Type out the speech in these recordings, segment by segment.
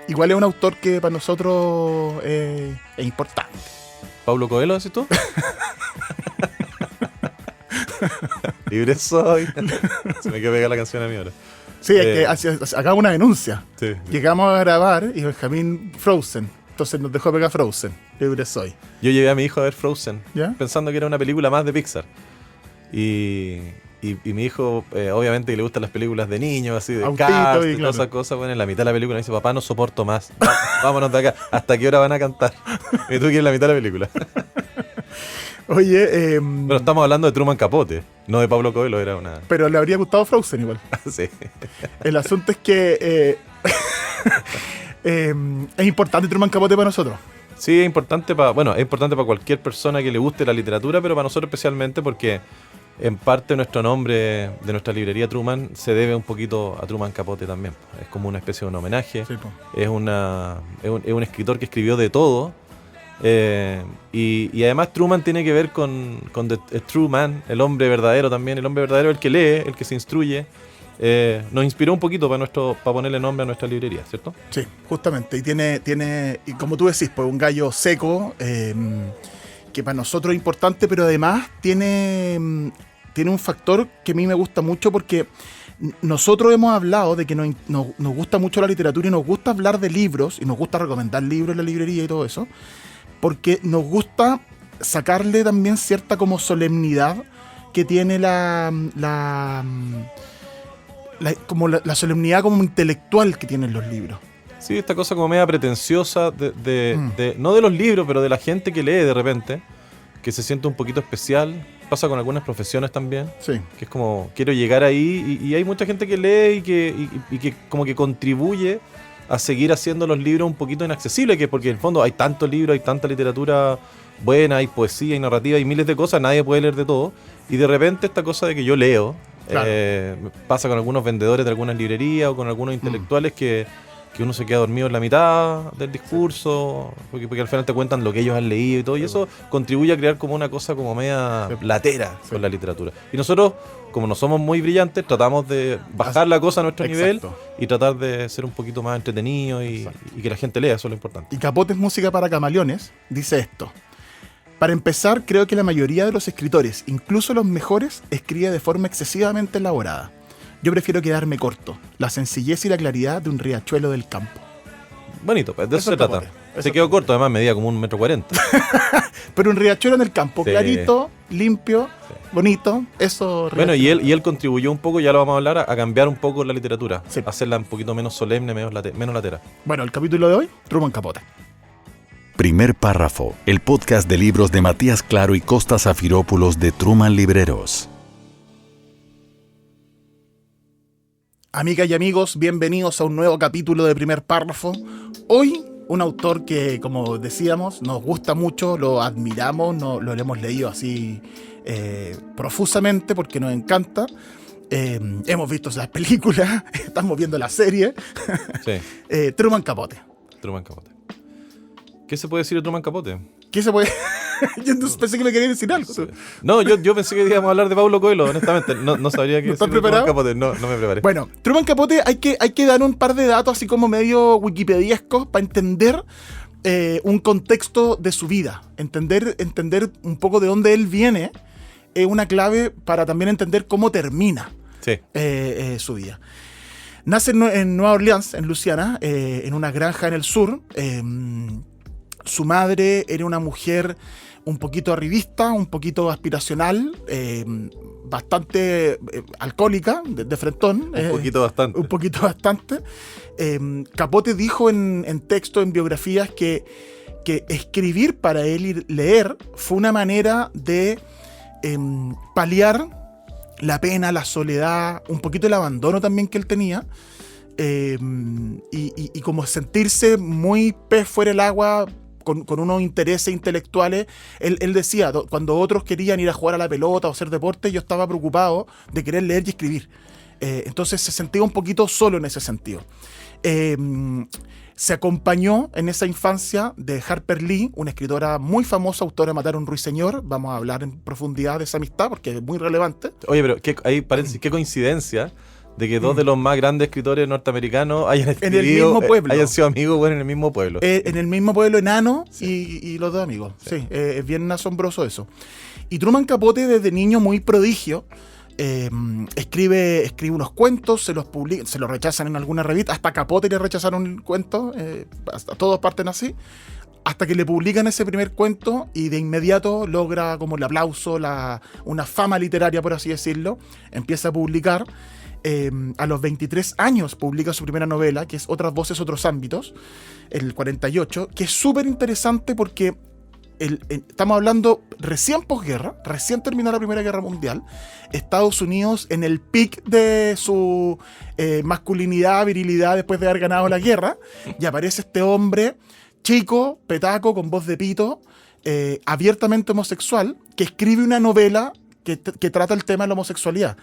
igual es un autor que para nosotros es importante. ¿Pablo Coelho, decís tú? Libre soy. Se me quedó pegada la canción a mí ahora. Sí, es que hagamos una denuncia. Sí. Llegamos a grabar y Benjamín Frozen. Entonces nos dejó pegar Frozen. Libre soy. Yo llevé a mi hijo a ver Frozen, ¿Ya? pensando que era una película más de Pixar. Y mi hijo, obviamente, que le gustan las películas de niños, así de Autito Cars, y y claro. todas esas cosas. Bueno, en la mitad de la película me dice, papá, no soporto más. Vámonos de acá. ¿Hasta qué hora van a cantar? Y tú que en la mitad de la película. Oye, Pero estamos hablando de Truman Capote, no de Pablo Coelho, era una... pero le habría gustado Frozen igual. Sí. El asunto es que es importante Truman Capote para nosotros. Sí, es importante para cualquier persona que le guste la literatura, pero para nosotros especialmente porque en parte nuestro nombre de nuestra librería Truman se debe un poquito a Truman Capote también. Es como una especie de un homenaje. Sí, po. Es un escritor que escribió de todo. Y además Truman tiene que ver con the true man, el hombre verdadero también. El hombre verdadero es el que lee, el que se instruye. Nos inspiró un poquito para ponerle nombre a nuestra librería, ¿cierto? Sí, justamente. Y tiene y como tú decís, pues un gallo seco que para nosotros es importante, pero además tiene un factor que a mí me gusta mucho porque nosotros hemos hablado de que nos gusta mucho la literatura y nos gusta hablar de libros y nos gusta recomendar libros en la librería y todo eso, porque nos gusta sacarle también cierta como solemnidad que tiene la solemnidad como intelectual que tienen los libros. Sí, esta cosa como media pretenciosa no de los libros, pero de la gente que lee de repente, que se siente un poquito especial. Pasa con algunas profesiones también, Sí. que es como, quiero llegar ahí, y hay mucha gente que lee y que como que contribuye a seguir haciendo los libros un poquito inaccesibles, porque en el fondo hay tantos libros, hay tanta literatura buena, hay poesía, hay narrativa, hay miles de cosas, nadie puede leer de todo, y de repente esta cosa de que yo leo, Claro. pasa con algunos vendedores de algunas librerías o con algunos intelectuales que uno se queda dormido en la mitad del discurso, porque al final te cuentan lo que ellos han leído y todo, y eso contribuye a crear como una cosa como media latera con la literatura. Y nosotros, como no somos muy brillantes, tratamos de bajar la cosa a nuestro nivel y tratar de ser un poquito más entretenidos y que la gente lea, eso es lo importante. Y Capote es música para camaleones, dice esto. Para empezar, creo que la mayoría de los escritores, incluso los mejores, escribe de forma excesivamente elaborada. Yo prefiero quedarme corto, la sencillez y la claridad de un riachuelo del campo. Bonito, pues de eso se trata. Capote. Se quedó corto, además medía como 1,40 m. Pero un riachuelo en el campo, Sí. Clarito, limpio, bonito, eso... Bueno, y él contribuyó un poco, ya lo vamos a hablar, a cambiar un poco la literatura, Sí. hacerla un poquito menos solemne, menos latera. Bueno, el capítulo de hoy, Truman Capote. Primer párrafo, el podcast de libros de Matías Claro y Costa Zafiropoulos de Truman Libreros. Amigas y amigos, bienvenidos a un nuevo capítulo de Primer Párrafo. Hoy, un autor que, como decíamos, nos gusta mucho, lo admiramos, lo hemos leído así profusamente porque nos encanta. Hemos visto las películas, estamos viendo la serie. Sí, Truman Capote. Truman Capote. ¿Qué se puede decir de Truman Capote? ¿Qué se puede...? Yo pensé que me querías decir algo. Sí. No, yo pensé que íbamos a hablar de Pablo Coelho, honestamente. No sabría qué ¿No estás decir de Truman preparado? Capote. No me preparé. Bueno, Truman Capote hay que dar un par de datos así como medio wikipediescos para entender un contexto de su vida. Entender un poco de dónde él viene es una clave para también entender cómo termina Sí. su vida. Nace en Nueva Orleans, en Luisiana, en una granja en el sur. Su madre era una mujer un poquito arribista, un poquito aspiracional, bastante alcohólica, de frentón. Un poquito bastante. Un poquito bastante. Capote dijo en texto, en biografías, que escribir para él y leer fue una manera de paliar la pena, la soledad, un poquito el abandono también que él tenía. Y como sentirse muy pez fuera del agua, con unos intereses intelectuales. Él decía, cuando otros querían ir a jugar a la pelota o hacer deporte, yo estaba preocupado de querer leer y escribir. Entonces se sentía un poquito solo en ese sentido. Se acompañó en esa infancia de Harper Lee, una escritora muy famosa, autora de Matar a un ruiseñor. Vamos a hablar en profundidad de esa amistad porque es muy relevante. Oye, pero ahí paréntesis, qué coincidencia de que dos de los más grandes escritores norteamericanos hayan En el mismo pueblo. hayan sido amigos, bueno, en el mismo pueblo. En el mismo pueblo enano Sí. y los dos amigos. Sí, es bien asombroso eso. Y Truman Capote, desde niño muy prodigio, escribe unos cuentos, se los rechazan en alguna revista. Hasta a Capote le rechazaron el cuento, hasta todos parten así. Hasta que le publican ese primer cuento y de inmediato logra como el aplauso, una fama literaria, por así decirlo. Empieza a publicar. A los 23 años publica su primera novela, que es Otras voces, otros ámbitos, el 48, que es súper interesante porque estamos hablando recién posguerra, recién terminó la Primera Guerra Mundial, Estados Unidos en el pic de su masculinidad, virilidad después de haber ganado la guerra, y aparece este hombre chico, petaco, con voz de pito, abiertamente homosexual, que escribe una novela que trata el tema de la homosexualidad.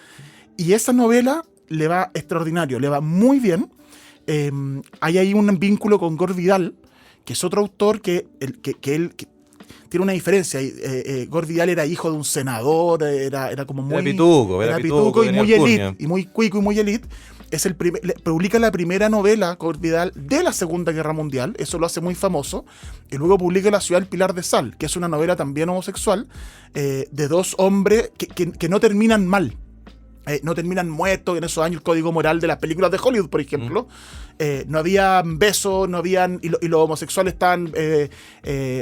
Y esa novela le va extraordinario, le va muy bien. Hay ahí un vínculo con Gore Vidal, que es otro autor que tiene una diferencia. Gore Vidal era hijo de un senador, era como muy... Era pituco y tenía muy alcurnia. elite, y muy cuico y muy elite. Publica la primera novela, Gore Vidal, de la Segunda Guerra Mundial, eso lo hace muy famoso, y luego publica La ciudad del Pilar de Sal, que es una novela también homosexual, de dos hombres que no terminan mal. No terminan muertos. En esos años el código moral de las películas de Hollywood, por ejemplo, no había besos, no habían, y los homosexuales estaban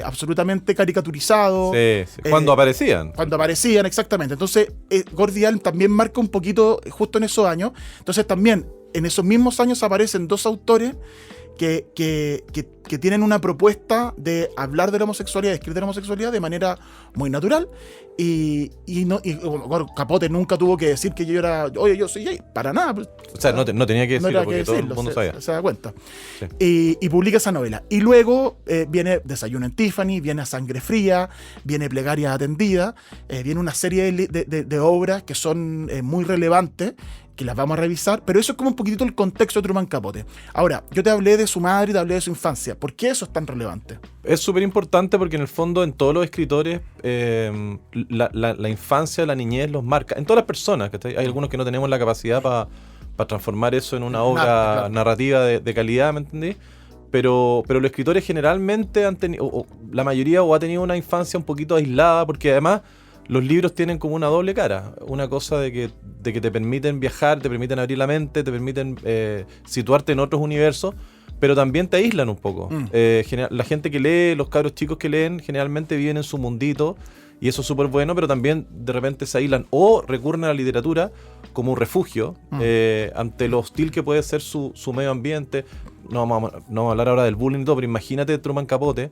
absolutamente caricaturizados. Sí. Cuando aparecían. Cuando aparecían, exactamente. Entonces, Gore Vidal también marca un poquito justo en esos años. Entonces también en esos mismos años aparecen dos autores que tienen una propuesta de hablar de la homosexualidad, de escribir de la homosexualidad de manera muy natural. Y Capote nunca tuvo que decir que yo era, oye, yo soy gay, para nada. O sea, no tenía que decirlo, era porque que todo el decirlo, mundo sabía. se da cuenta. Sí. Y publica esa novela. Y luego viene Desayuno en Tiffany, viene A Sangre Fría, viene Plegaria Atendida, viene una serie de obras que son muy relevantes, que las vamos a revisar, pero eso es como un poquitito el contexto de Truman Capote. Ahora, yo te hablé de su madre y te hablé de su infancia. ¿Por qué eso es tan relevante? Es súper importante porque en el fondo en todos los escritores la infancia, la niñez los marca. En todas las personas, ¿cachai? Hay algunos que no tenemos la capacidad para transformar eso en una obra Claro. narrativa de calidad, ¿me entendí? Pero los escritores generalmente han tenido, o la mayoría, o ha tenido una infancia un poquito aislada, porque además los libros tienen como una doble cara. Una cosa de que te permiten viajar, te permiten abrir la mente, te permiten situarte en otros universos, pero también te aíslan un poco. La gente que lee, los cabros chicos que leen, generalmente viven en su mundito, y eso es súper bueno, pero también de repente se aíslan o recurren a la literatura como un refugio ante lo hostil que puede ser su medio ambiente. No vamos a hablar ahora del bullying y todo, pero imagínate Truman Capote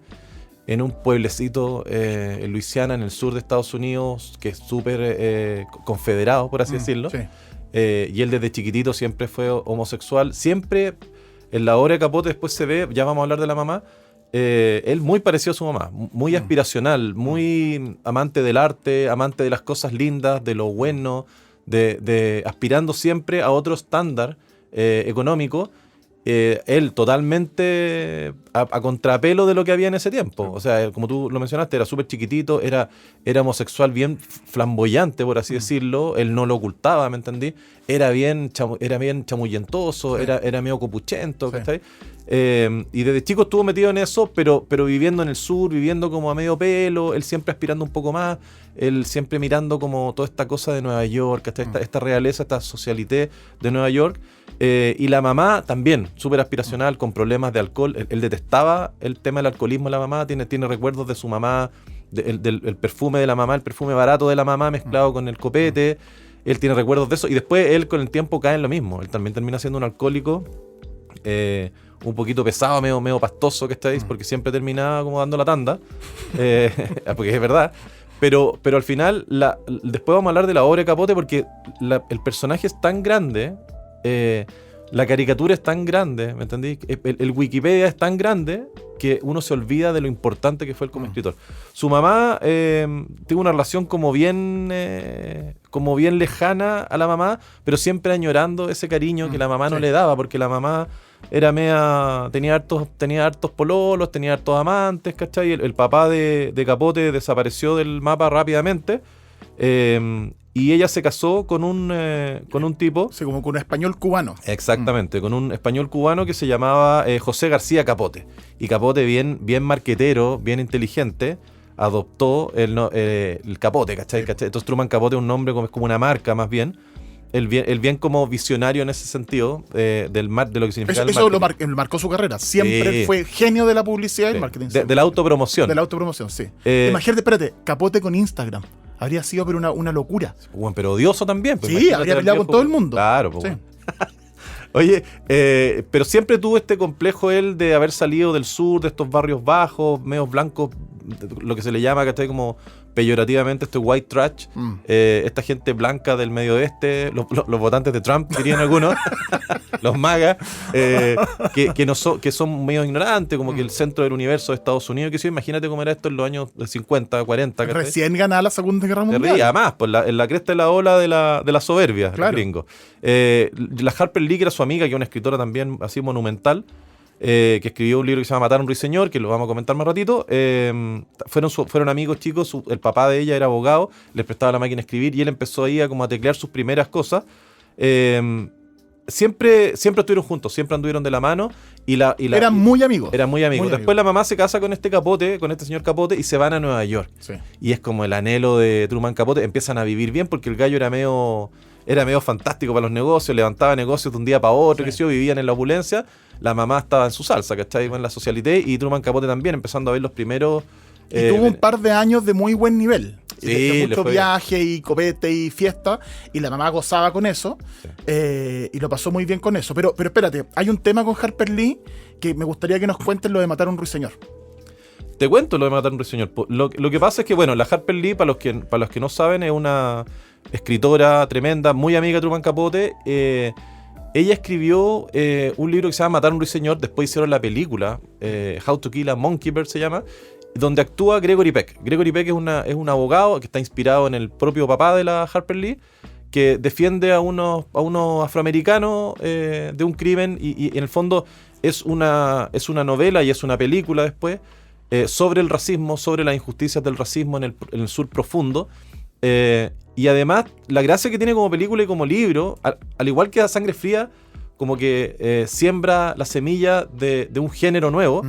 en un pueblecito en Luisiana, en el sur de Estados Unidos, que es súper confederado, por así decirlo. Sí. Y él desde chiquitito siempre fue homosexual. Siempre en la obra de Capote después se ve, ya vamos a hablar de la mamá, él muy parecido a su mamá, muy aspiracional, muy amante del arte, amante de las cosas lindas, de lo bueno, de aspirando siempre a otro estándar económico. Él totalmente a contrapelo de lo que había en ese tiempo. O sea, como tú lo mencionaste, era súper chiquitito, era homosexual bien flamboyante, por así decirlo. Él no lo ocultaba, ¿me entendí? Era bien chamullentoso, Sí. era medio copuchento, Sí. ¿cachai? Y desde chico estuvo metido en eso, pero viviendo en el sur, viviendo como a medio pelo, él siempre aspirando un poco más, él siempre mirando como toda esta cosa de Nueva York, esta realeza, esta socialité de Nueva York. Y la mamá también, súper aspiracional, con problemas de alcohol. Él detestaba el tema del alcoholismo de la mamá, tiene recuerdos de su mamá, del perfume de la mamá, el perfume barato de la mamá mezclado con el copete. Él tiene recuerdos de eso, y después él con el tiempo cae en lo mismo. Él también termina siendo un alcohólico un poquito pesado, medio pastoso, que estáis, porque siempre terminaba como dando la tanda, porque es verdad. Pero al final, después vamos a hablar de la obra de Capote, porque el personaje es tan grande, la caricatura es tan grande, ¿me entendí? El Wikipedia es tan grande que uno se olvida de lo importante que fue él como escritor. Su mamá tuvo una relación como bien lejana a la mamá, pero siempre añorando ese cariño que la mamá no le daba, porque la mamá era tenía hartos pololos, tenía hartos amantes, ¿cachai? El papá de Capote desapareció del mapa rápidamente, y ella se casó con un tipo. Sí, como con un español cubano. Exactamente, con un español cubano que se llamaba José García Capote. Y Capote, bien marquetero, bien inteligente, adoptó el Capote, ¿cachai? Entonces Truman Capote es un nombre es como una marca más bien. El bien como visionario en ese sentido de lo que significa el marketing. Eso marcó su carrera. Siempre fue genio de la publicidad y el marketing. De la autopromoción. De la autopromoción, sí. Imagínate, espérate, Capote con Instagram. Habría sido pero una locura. Bueno, pero odioso también. Pues, sí, habría peleado con todo el mundo. Claro, pues sí. Bueno. Oye, pero siempre tuvo este complejo él de haber salido del sur, de estos barrios bajos, medios blancos, lo que se le llama, ¿cachai? Como peyorativamente white trash, esta gente blanca del medio oeste, los votantes de Trump, dirían algunos, los magas, que son medio ignorantes, como que el centro del universo de Estados Unidos, que sí, imagínate cómo era esto en los años 50, 40. ¿cachai? Recién ganada la Segunda Guerra Mundial. Además, pues en la cresta de la ola de la soberbia, claro. Gringo. La Harper Lee, que era su amiga, que es una escritora también así monumental, que escribió un libro que se llama Matar a un ruiseñor, que lo vamos a comentar más ratito. Fueron amigos chicos, el papá de ella era abogado, les prestaba la máquina de escribir y él empezó ahí a teclear sus primeras cosas. Siempre estuvieron juntos, siempre anduvieron de la mano eran muy amigos. Eran muy amigos. Después la mamá se casa con este Capote, con este señor Capote, y se van a Nueva York. Sí. Y es como el anhelo de Truman Capote, empiezan a vivir bien porque el gallo era medio fantástico para los negocios, levantaba negocios de un día para otro, sí. que sí, vivían en la opulencia. La mamá estaba en su salsa, ¿cachai? En la socialité, y Truman Capote también, empezando a ver los primeros. Y tuvo un par de años de muy buen nivel. Sí, de mucho viaje y copete y fiesta, y la mamá gozaba con eso, sí. Y lo pasó muy bien con eso. Pero espérate, hay un tema con Harper Lee que me gustaría que nos cuentes, lo de Matar a un ruiseñor. Te cuento lo de Matar a un ruiseñor. Lo que pasa es que, bueno, la Harper Lee, para los que no saben, es una escritora tremenda, muy amiga de Truman Capote. Ella escribió un libro que se llama Matar a un ruiseñor, después hicieron la película, How to Kill a Mockingbird se llama, donde actúa Gregory Peck. Gregory Peck es un abogado que está inspirado en el propio papá de la Harper Lee, que defiende a unos afroamericanos de un crimen y en el fondo es una novela y es una película después sobre el racismo, sobre las injusticias del racismo en el sur profundo. Y además, la gracia que tiene como película y como libro, al igual que A Sangre Fría, como que siembra la semilla de un género nuevo.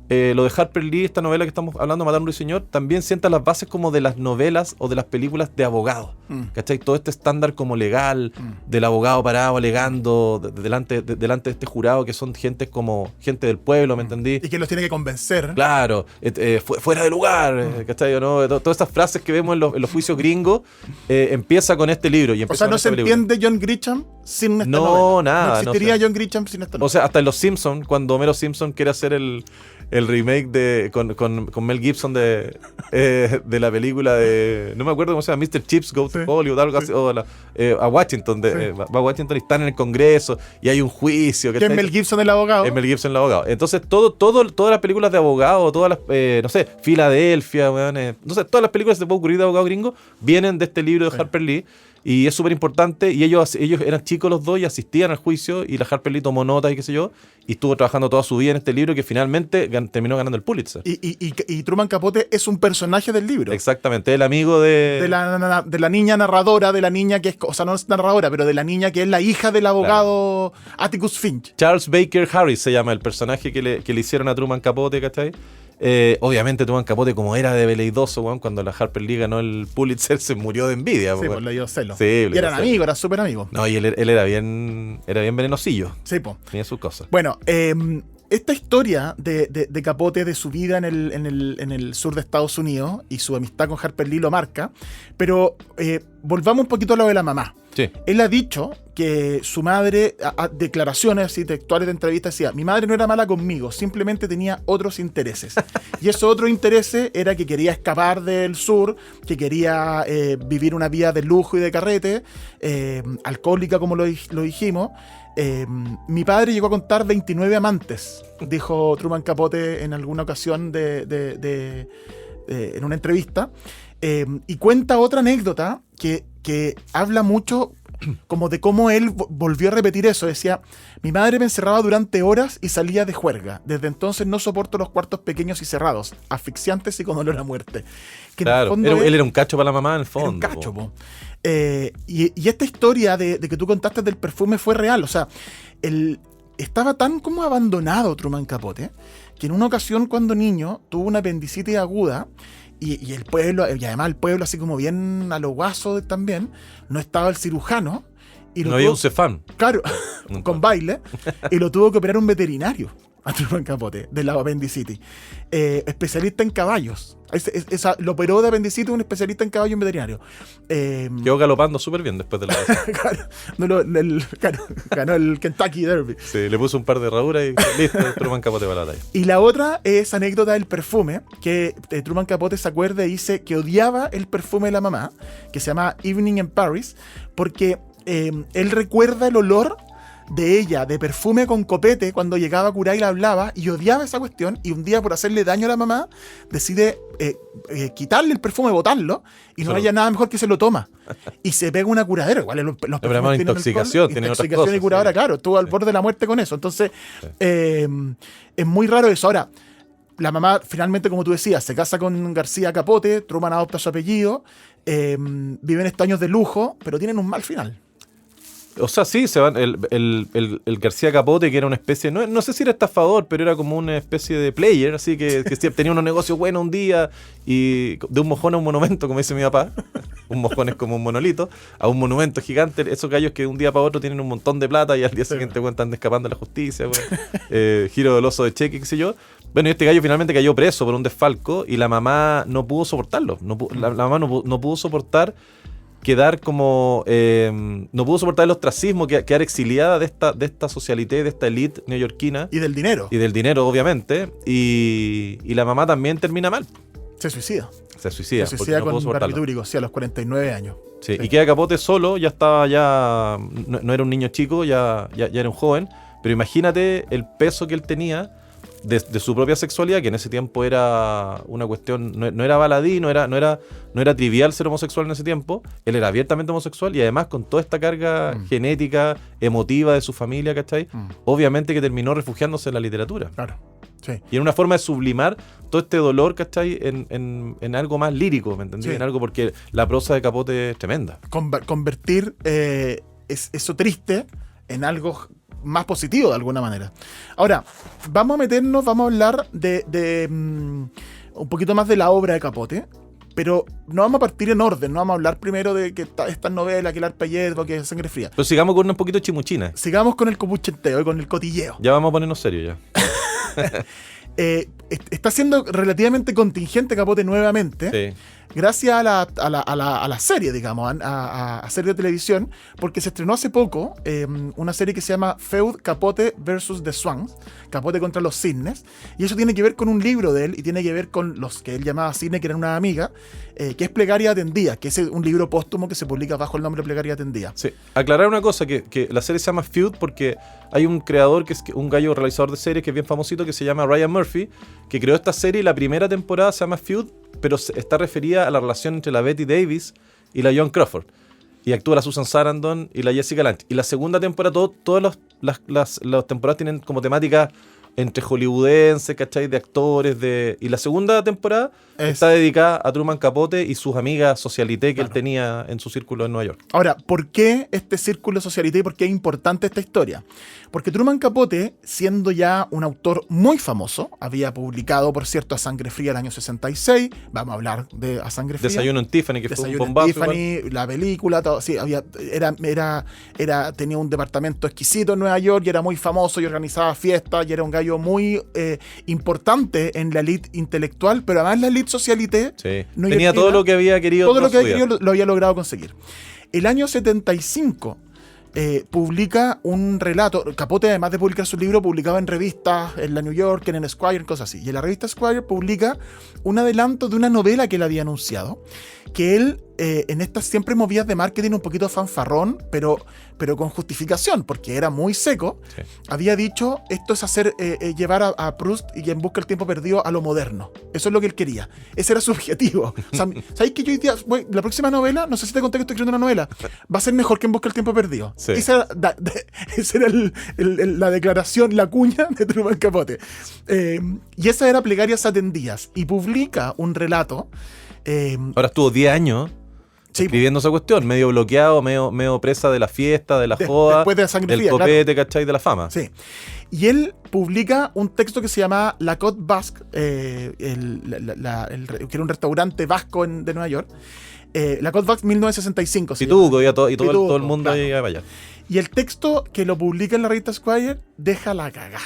Lo de Harper Lee, esta novela que estamos hablando, Matar a un ruiseñor, también sienta las bases como de las novelas o de las películas de abogados. ¿Cachai? Todo este estándar como legal del abogado parado alegando delante de este jurado, que son gente del pueblo, ¿me entendí? Y que los tiene que convencer. Claro, fuera de lugar, ¿cachai? ¿No? Todas estas frases que vemos en los juicios gringos, empieza con este libro. Y o sea, no se entiende John Grisham sin esta novela. No, nada. No existiría John Grisham sin esta novela. O sea, hasta en Los Simpsons, cuando Homero Simpson quiere hacer el remake con Mel Gibson de la película de, no me acuerdo cómo se llama, Mr. Chips Go to Hollywood, algo así, o a Washington, va a Washington y están en el Congreso y hay un juicio. Que es Mel Gibson el abogado. Es Mel Gibson el abogado. Entonces todas las películas de abogado, todas las, no sé, Filadelfia, no sé, todas las películas que se puede ocurrir de abogado gringo vienen de este libro de Harper Lee. Y es súper importante, y ellos eran chicos los dos y asistían al juicio, y la Harper Lee tomó notas y qué sé yo, y estuvo trabajando toda su vida en este libro que finalmente terminó ganando el Pulitzer. Y Truman Capote es un personaje del libro. Exactamente, el amigo de la niña narradora, de la niña que es, o sea, no es narradora, pero de la niña que es la hija del abogado Atticus Finch. Charles Baker Harris se llama el personaje que le hicieron a Truman Capote, ¿cachai? Obviamente Truman Capote, como era de veleidoso, cuando la Harper Lee ganó el Pulitzer, se murió de envidia. Sí, pues le dio celo. Sí, y eran amigos, eran súper amigos. No, y él era bien venenosillo. Sí, pues. Tenía sus cosas. Bueno, esta historia de Capote, de su vida en el sur de Estados Unidos y su amistad con Harper Lee lo marca, pero volvamos un poquito a lo de la mamá. Sí. Él ha dicho que su madre, a declaraciones así textuales de entrevistas, decía: mi madre no era mala conmigo, simplemente tenía otros intereses. Y esos otros intereses era que quería escapar del sur, que quería vivir una vida de lujo y de carrete, alcohólica, como lo dijimos. Mi padre llegó a contar 29 amantes, dijo Truman Capote en alguna ocasión en una entrevista. Y cuenta otra anécdota que habla mucho como de cómo él volvió a repetir eso. Decía: mi madre me encerraba durante horas y salía de juerga. Desde entonces no soporto los cuartos pequeños y cerrados, asfixiantes y con olor a muerte. Que claro, él era un cacho para la mamá en el fondo. Era un cacho, po. Y esta historia de que tú contaste del perfume fue real. O sea, estaba tan como abandonado Truman Capote que en una ocasión cuando niño tuvo una apendicitis aguda y el pueblo, y además el pueblo así como bien a lo guaso también, no estaba el cirujano. Y no había un Cefam. Claro, con baile. Y lo tuvo que operar un veterinario a Truman Capote de la apendicitis. Especialista en caballos. Lo operó de apendicitis un especialista en caballos, un veterinario. Quedó galopando súper bien después de la claro, ganó el Kentucky Derby. Sí, le puso un par de herraduras y listo, Truman Capote para la batalla. Y la otra es anécdota del perfume, que Truman Capote se acuerda y dice que odiaba el perfume de la mamá, que se llama Evening in Paris, porque él recuerda el olor de ella, de perfume con copete, cuando llegaba a curar y la hablaba, y odiaba esa cuestión, y un día por hacerle daño a la mamá, decide quitarle el perfume, botarlo, y no haya nada mejor que se lo toma. Y se pega una curadera, igual los perfumes tienen intoxicación, alcohol, intoxicación y curadera, sí. Claro, estuvo al borde de la muerte con eso. Entonces, es muy raro eso. Ahora, la mamá finalmente, como tú decías, se casa con García Capote, Truman adopta su apellido, viven estos años de lujo, pero tienen un mal final. O sea, sí, se van. El García Capote, que era una especie, no sé si era estafador, pero era como una especie de player, así que tenía unos negocios buenos un día, y de un mojón a un monumento, como dice mi papá. Un mojón es como un monolito, a un monumento gigante. Esos gallos que de un día para otro tienen un montón de plata y al día siguiente están escapando de la justicia, giro del oso de cheque, qué sé yo. Bueno, y este gallo finalmente cayó preso por un desfalco y la mamá no pudo soportarlo. La mamá no pudo soportar quedar como... no pudo soportar el ostracismo, quedar exiliada de esta socialité, de esta elite neoyorquina. Y del dinero. Y del dinero, obviamente. Y la mamá también termina mal. Se suicida. Se suicida no con barbitúricos, sí, a los 49 años. Sí. Y queda Capote solo, ya estaba no era un niño chico, ya era un joven. Pero imagínate el peso que él tenía de su propia sexualidad, que en ese tiempo era una cuestión, no era baladí, no era trivial ser homosexual en ese tiempo. Él era abiertamente homosexual y además con toda esta carga genética, emotiva de su familia, ¿cachai? Obviamente que terminó refugiándose en la literatura. Claro, sí. Y en una forma de sublimar todo este dolor, ¿cachai? En algo más lírico, ¿me entendí? Sí. En algo, porque la prosa de Capote es tremenda. Convertir eso triste en algo más positivo de alguna manera. Ahora, vamos a hablar de un poquito más de la obra de Capote, pero no vamos a partir en orden, no vamos a hablar primero de que estas novelas, que el Arpellet, que es Sangre Fría. Pero sigamos con un poquito de chimuchina. Sigamos con el copuchenteo y con el cotilleo. Ya vamos a ponernos serios ya. Está siendo relativamente contingente Capote nuevamente. Sí. Gracias a la serie, digamos, a serie de televisión, porque se estrenó hace poco una serie que se llama Feud Capote vs. The Swans, Capote contra los cisnes, y eso tiene que ver con un libro de él y tiene que ver con los que él llamaba cisnes, que eran una amiga, que es Plegaria Atendida, que es un libro póstumo que se publica bajo el nombre Plegaria Atendida. Sí, aclarar una cosa, que la serie se llama Feud porque hay un creador, que es un gallo realizador de series que es bien famosito, que se llama Ryan Murphy, que creó esta serie y la primera temporada se llama Feud, pero está referida a la relación entre la Betty Davis y la Joan Crawford. Y actúa la Susan Sarandon y la Jessica Lange. Y la segunda temporada, todas las temporadas tienen como temática entre hollywoodenses, ¿cachai? De actores, y la segunda temporada está dedicada a Truman Capote y sus amigas socialité que él tenía en su círculo en Nueva York. Ahora, ¿por qué este círculo socialité y por qué es importante esta historia? Porque Truman Capote, siendo ya un autor muy famoso, había publicado, por cierto, A Sangre Fría el año 66, vamos a hablar de A Sangre Fría. Desayuno en Tiffany, que Desayuno fue un bombazo. Tiffany, igual. La película, todo, sí, tenía un departamento exquisito en Nueva York y era muy famoso y organizaba fiestas y era un gallo muy importante en la elite intelectual, pero además la elite socialité. Sí. Tenía todo lo que había querido. Todo lo que había querido lo había logrado conseguir. El año 75 publica un relato. Capote, además de publicar su libro, publicaba en revistas, en la New Yorker, en Esquire, cosas así. Y en la revista Esquire publica un adelanto de una novela que él había anunciado, que él, en estas siempre movidas de marketing un poquito fanfarrón, pero con justificación, porque era muy seco, sí. Había dicho, esto es hacer llevar a Proust y En busca del tiempo perdido a lo moderno. Eso es lo que él quería. Ese era su objetivo. O sea, ¿sabes que yo hoy día, la próxima novela, no sé si te conté que estoy escribiendo una novela, va a ser mejor que En busca del tiempo perdido? Sí. Esa era la declaración, la cuña de Truman Capote. Y esa era Plegarias Atendidas. Y publica un relato. Ahora estuvo 10 años Sí, escribiendo esa cuestión, medio bloqueado, medio presa de la fiesta, de la joda, después de la sangre del fría, copete, ¿cachai? De la fama. Sí. Y él publica un texto que se llama La Côte Basque, que era un restaurante vasco de Nueva York. La Côte Basque 1965. Pituco, y todo Pituco, el mundo claro. llega para allá. Y el texto que lo publica en la revista Esquire deja la cagá.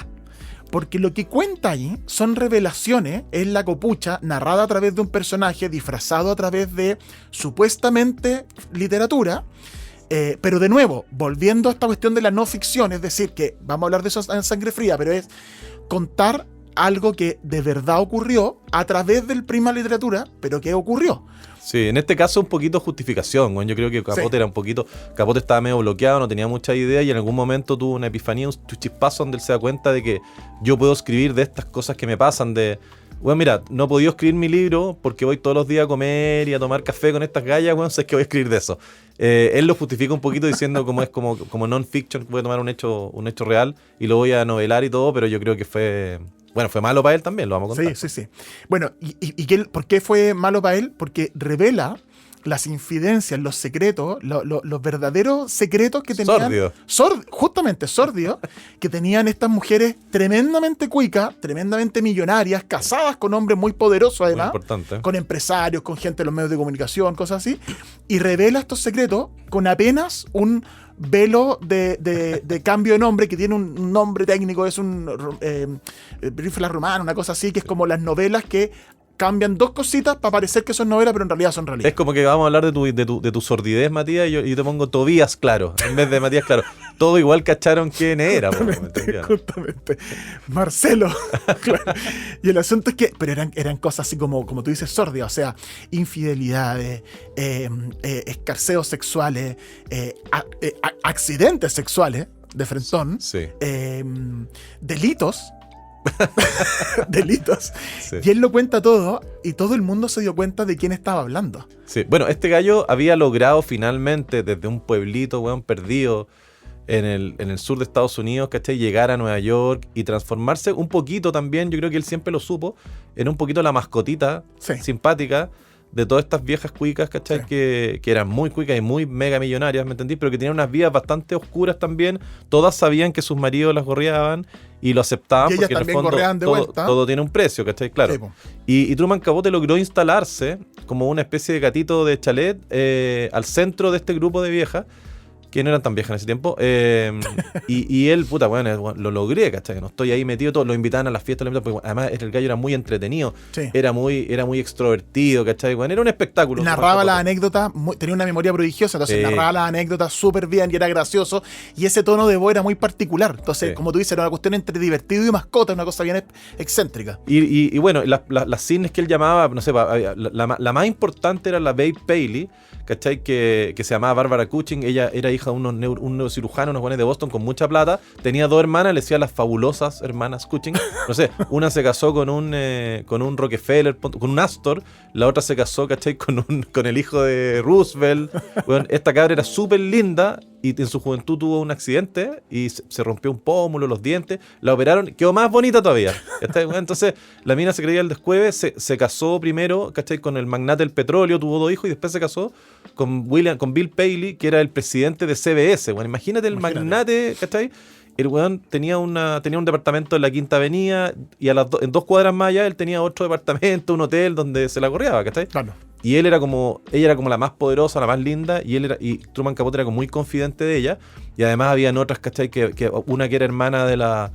Porque lo que cuenta ahí son revelaciones en la copucha, narrada a través de un personaje, disfrazado a través de supuestamente literatura. Pero de nuevo, volviendo a esta cuestión de la no ficción, es decir, que vamos a hablar de eso en Sangre Fría, pero es contar algo que de verdad ocurrió a través del prisma de literatura, pero que ocurrió. Sí, en este caso un poquito justificación, bueno, yo creo que Capote era un poquito, Capote estaba medio bloqueado, no tenía mucha idea y en algún momento tuvo una epifanía, un chispazo donde él se da cuenta de que yo puedo escribir de estas cosas que me pasan, bueno, mira, no he podido escribir mi libro porque voy todos los días a comer y a tomar café con estas gallas, bueno, sé que voy a escribir de eso. Él lo justifica un poquito diciendo como es como non-fiction, voy a tomar un hecho real y lo voy a novelar y todo, pero yo creo que fue malo para él también, lo vamos a contar. Sí. Bueno, ¿por qué fue malo para él? Porque revela las infidencias, los secretos, los verdaderos secretos que tenían. Justamente sórdidos, que tenían estas mujeres tremendamente cuicas, tremendamente millonarias, casadas con hombres muy poderosos además, muy importante. Con empresarios, con gente de los medios de comunicación, cosas así, y revela estos secretos con apenas un velo de cambio de nombre, que tiene un nombre técnico, es un Brifla Romana, una cosa así, que es como las novelas que cambian dos cositas para parecer que son novelas, pero en realidad son realidad. Es como que vamos a hablar de tu sordidez, Matías, y yo te pongo Tobías Claro, en vez de Matías Claro. Todo igual cacharon quién era. Justamente. Marcelo. Claro. Y el asunto es que, pero eran cosas así como tú dices, sórdidas, o sea, infidelidades, escarceos sexuales, accidentes sexuales de frentón, Sí. Delitos. Delitos. Sí. Y él lo cuenta todo y todo el mundo se dio cuenta de quién estaba hablando. Sí. Bueno, este gallo había logrado finalmente desde un pueblito, weón, perdido en el sur de Estados Unidos, ¿cachai? Llegar a Nueva York y transformarse un poquito también, yo creo que él siempre lo supo, en un poquito la mascotita simpática de todas estas viejas cuicas, ¿cachai? Sí. Que eran muy cuicas y muy mega millonarias, ¿me entendí? Pero que tenían unas vidas bastante oscuras también. Todas sabían que sus maridos las gorreaban y lo aceptaban y porque en el fondo todo tiene un precio, ¿cachai? Claro. Sí, y Truman Capote logró instalarse como una especie de gatito de chalet al centro de este grupo de viejas, que no eran tan viejas en ese tiempo, y él, puta, bueno, lo logré, ¿cachai? No estoy ahí metido, todos lo invitaban a las fiestas, porque además el gallo era muy entretenido, era muy extrovertido, ¿cachai? Bueno, era un espectáculo. Narraba las anécdotas, tenía una memoria prodigiosa, entonces narraba las anécdotas súper bien y era gracioso, y ese tono de voz era muy particular, entonces, como tú dices, era una cuestión entre divertido y mascota, una cosa bien excéntrica. Y bueno, las cines que él llamaba, no sé, la más importante era la Babe Paley, ¿cachai? Que se llamaba Barbara Cushing. Ella era hija de un neurocirujano, unos buenos de Boston con mucha plata. Tenía 2 hermanas, le decía las fabulosas hermanas Cushing. No sé, una se casó con un Rockefeller, con un Astor. La otra se casó, ¿cachai? Con el hijo de Roosevelt. Bueno, esta cabra era súper linda y en su juventud tuvo un accidente y se rompió un pómulo, los dientes. La operaron, quedó más bonita todavía. Bueno, entonces la mina se creía el descueve, se casó primero, ¿cachai? Con el magnate del petróleo, tuvo 2 hijos y después se casó con Bill Paley, que era el presidente de CBS. Bueno, imagínate el magnate, ¿cachai? El weón tenía un departamento en la Quinta Avenida y en 2 cuadras más allá él tenía otro departamento, un hotel donde se la correaba, ¿cachai? Claro. Y ella era como la más poderosa, la más linda, y Truman Capote era como muy confidente de ella. Y además habían otras, ¿cachai? Que una que era hermana de la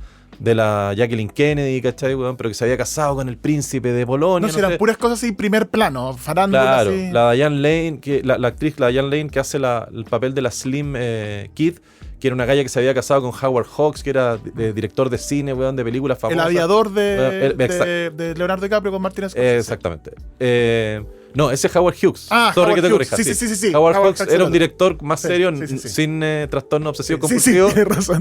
Jacqueline Kennedy, ¿cachai? Bueno, pero que se había casado con el príncipe de Polonia. No, eran puras cosas así, primer plano, farándula. Claro, así. La Diane Lane, la actriz Diane Lane, que hace el papel de la Slim Kid, que era una galla que se había casado con Howard Hawks, que era director de cine, weón, de películas famosas. El aviador de Leonardo DiCaprio con Martin Scorsese. Exactamente. No, ese es Howard Hughes. Sorry que te corrija. Sí. Howard Hawks era un director más serio, sin trastorno obsesivo compulsivo,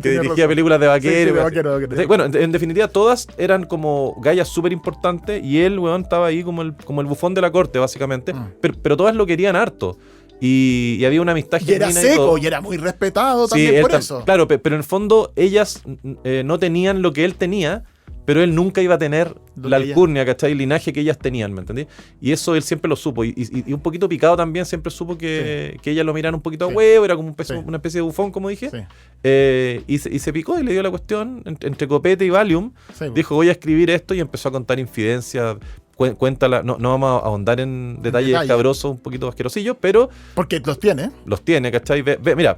que dirigía películas de vaqueros. Bueno, en definitiva, todas eran como gallas súper importantes y él, weón, estaba ahí como el bufón de la corte, básicamente. Pero todas lo querían harto. Y había una amistad genuina. Y era seco y era muy respetado también por eso. Claro, pero en el fondo ellas no tenían lo que él tenía, pero él nunca iba a tener Lo la que ella- alcurnia, ¿cachai? El linaje que ellas tenían, ¿me entendí? Y eso él siempre lo supo. Y un poquito picado también siempre supo que ellas lo miraran un poquito Sí. a huevo, era como Sí. una especie de bufón, como dije. Sí, Y se picó y le dio la cuestión entre copete y Valium. sí, Dijo, voy a escribir esto y empezó a contar infidencias. Cuéntala, no vamos a ahondar en detalles detalle. cabrosos, un poquito asquerosillos, pero porque los tiene. los tiene, ¿cachai? Mira,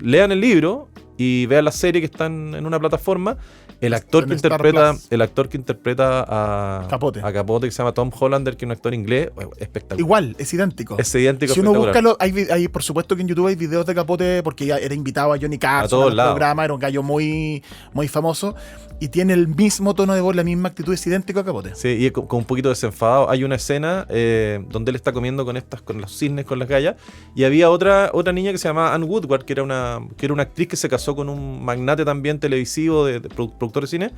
lean el libro y vean la serie que está en una plataforma. El actor En que Star interpreta, Plus. el actor que interpreta a Capote. que se llama Tom Hollander, que es un actor inglés, espectacular. Igual, es idéntico. Es idéntico, Si uno espectacular. busca, hay por supuesto que en YouTube hay videos de Capote porque ya era invitado a Johnny Carson, A todos al lados. programa, era un gallo muy, muy famoso y tiene el mismo tono de voz, la misma actitud, es idéntico a Capote. Sí, y es con un poquito desenfadado. Hay una escena donde él está comiendo con los cisnes, con las gallas, y había otra niña que se llamaba Anne Woodward, que era una actriz que se casó con un magnate también televisivo, de productor de cine,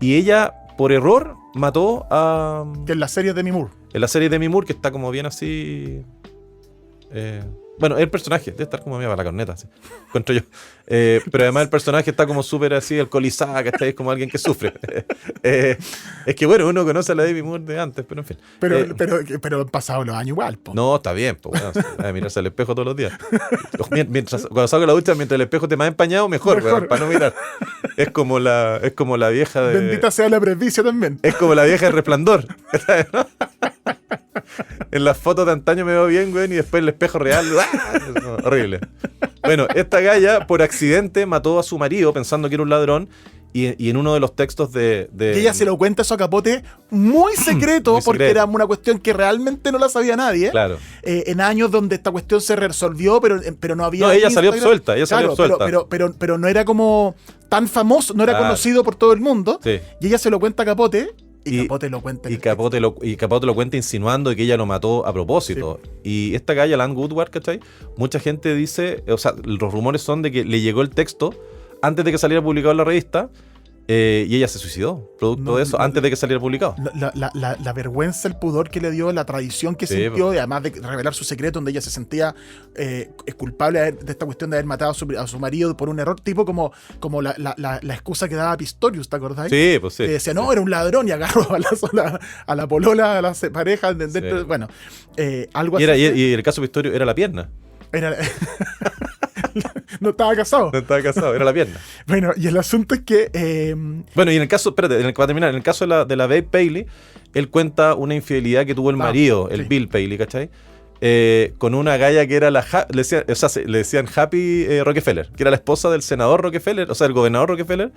y ella, por error, mató a... Que en la serie de Demi Moore. En la serie de Demi Moore, que está como bien así... bueno, el personaje debe estar como medio para la corneta, así, encuentro yo. Pero además el personaje está como súper así alcoholizado, ¿cachai? Es como alguien que sufre. Es que bueno, uno conoce a la Demi Moore de antes, pero en fin. Pero han pasado los años igual, po. No, está bien, pues bueno, hay que mirarse al espejo todos los días. Cuando salgo a la ducha, mientras el espejo esté más empañado, mejor. Weón, para no mirar. Es como la vieja de... Bendita sea la presbicia también. Es como la vieja de Resplandor. En las fotos de antaño me veo bien, güey, y después el espejo real. ¡Ah! Horrible. Bueno, esta galla por accidente mató a su marido pensando que era un ladrón. Y en uno de los textos de... Y ella se lo cuenta eso a Capote muy secreto, Muy porque secreto. era una cuestión que realmente no la sabía nadie. Claro. En años donde esta cuestión se resolvió, pero no había... No, ella salió Instagram. absuelta, ella salió Claro, absuelta. pero no era como tan famoso, no era Claro. conocido por todo el mundo. Sí. Y ella se lo cuenta a Capote, y Y- Capote lo cuenta. en Y el texto. Capote lo cuenta insinuando que ella lo mató a propósito. Y esta galla, Anne Woodward, ¿cachai? Mucha gente dice, o sea, los rumores son de que le llegó el texto antes de que saliera publicado en la revista, y ella se suicidó, producto No, de eso, antes de que saliera publicado. La vergüenza, el pudor que le dio, la tradición que Sí, sintió, y además de revelar su secreto, donde ella se sentía culpable de esta cuestión de haber matado a su marido por un error, tipo como la excusa que daba Pistorius, ¿te acordás? Sí, pues sí. Que decía, no, era un ladrón y agarró a la polola, a la pareja, dentro, Sí. bueno, algo Y, así. y el caso Pistorio era la pierna. Era- no estaba casado. No estaba casado, era la pierna. Bueno, y el asunto es que Bueno, y en el caso, espérate, para terminar, en el caso de la Babe Paley, él cuenta una infidelidad que tuvo el marido, el sí. Bill Paley, ¿cachai? Con una galla que era le decían Happy Rockefeller, que era la esposa del senador Rockefeller, o sea, del gobernador Rockefeller.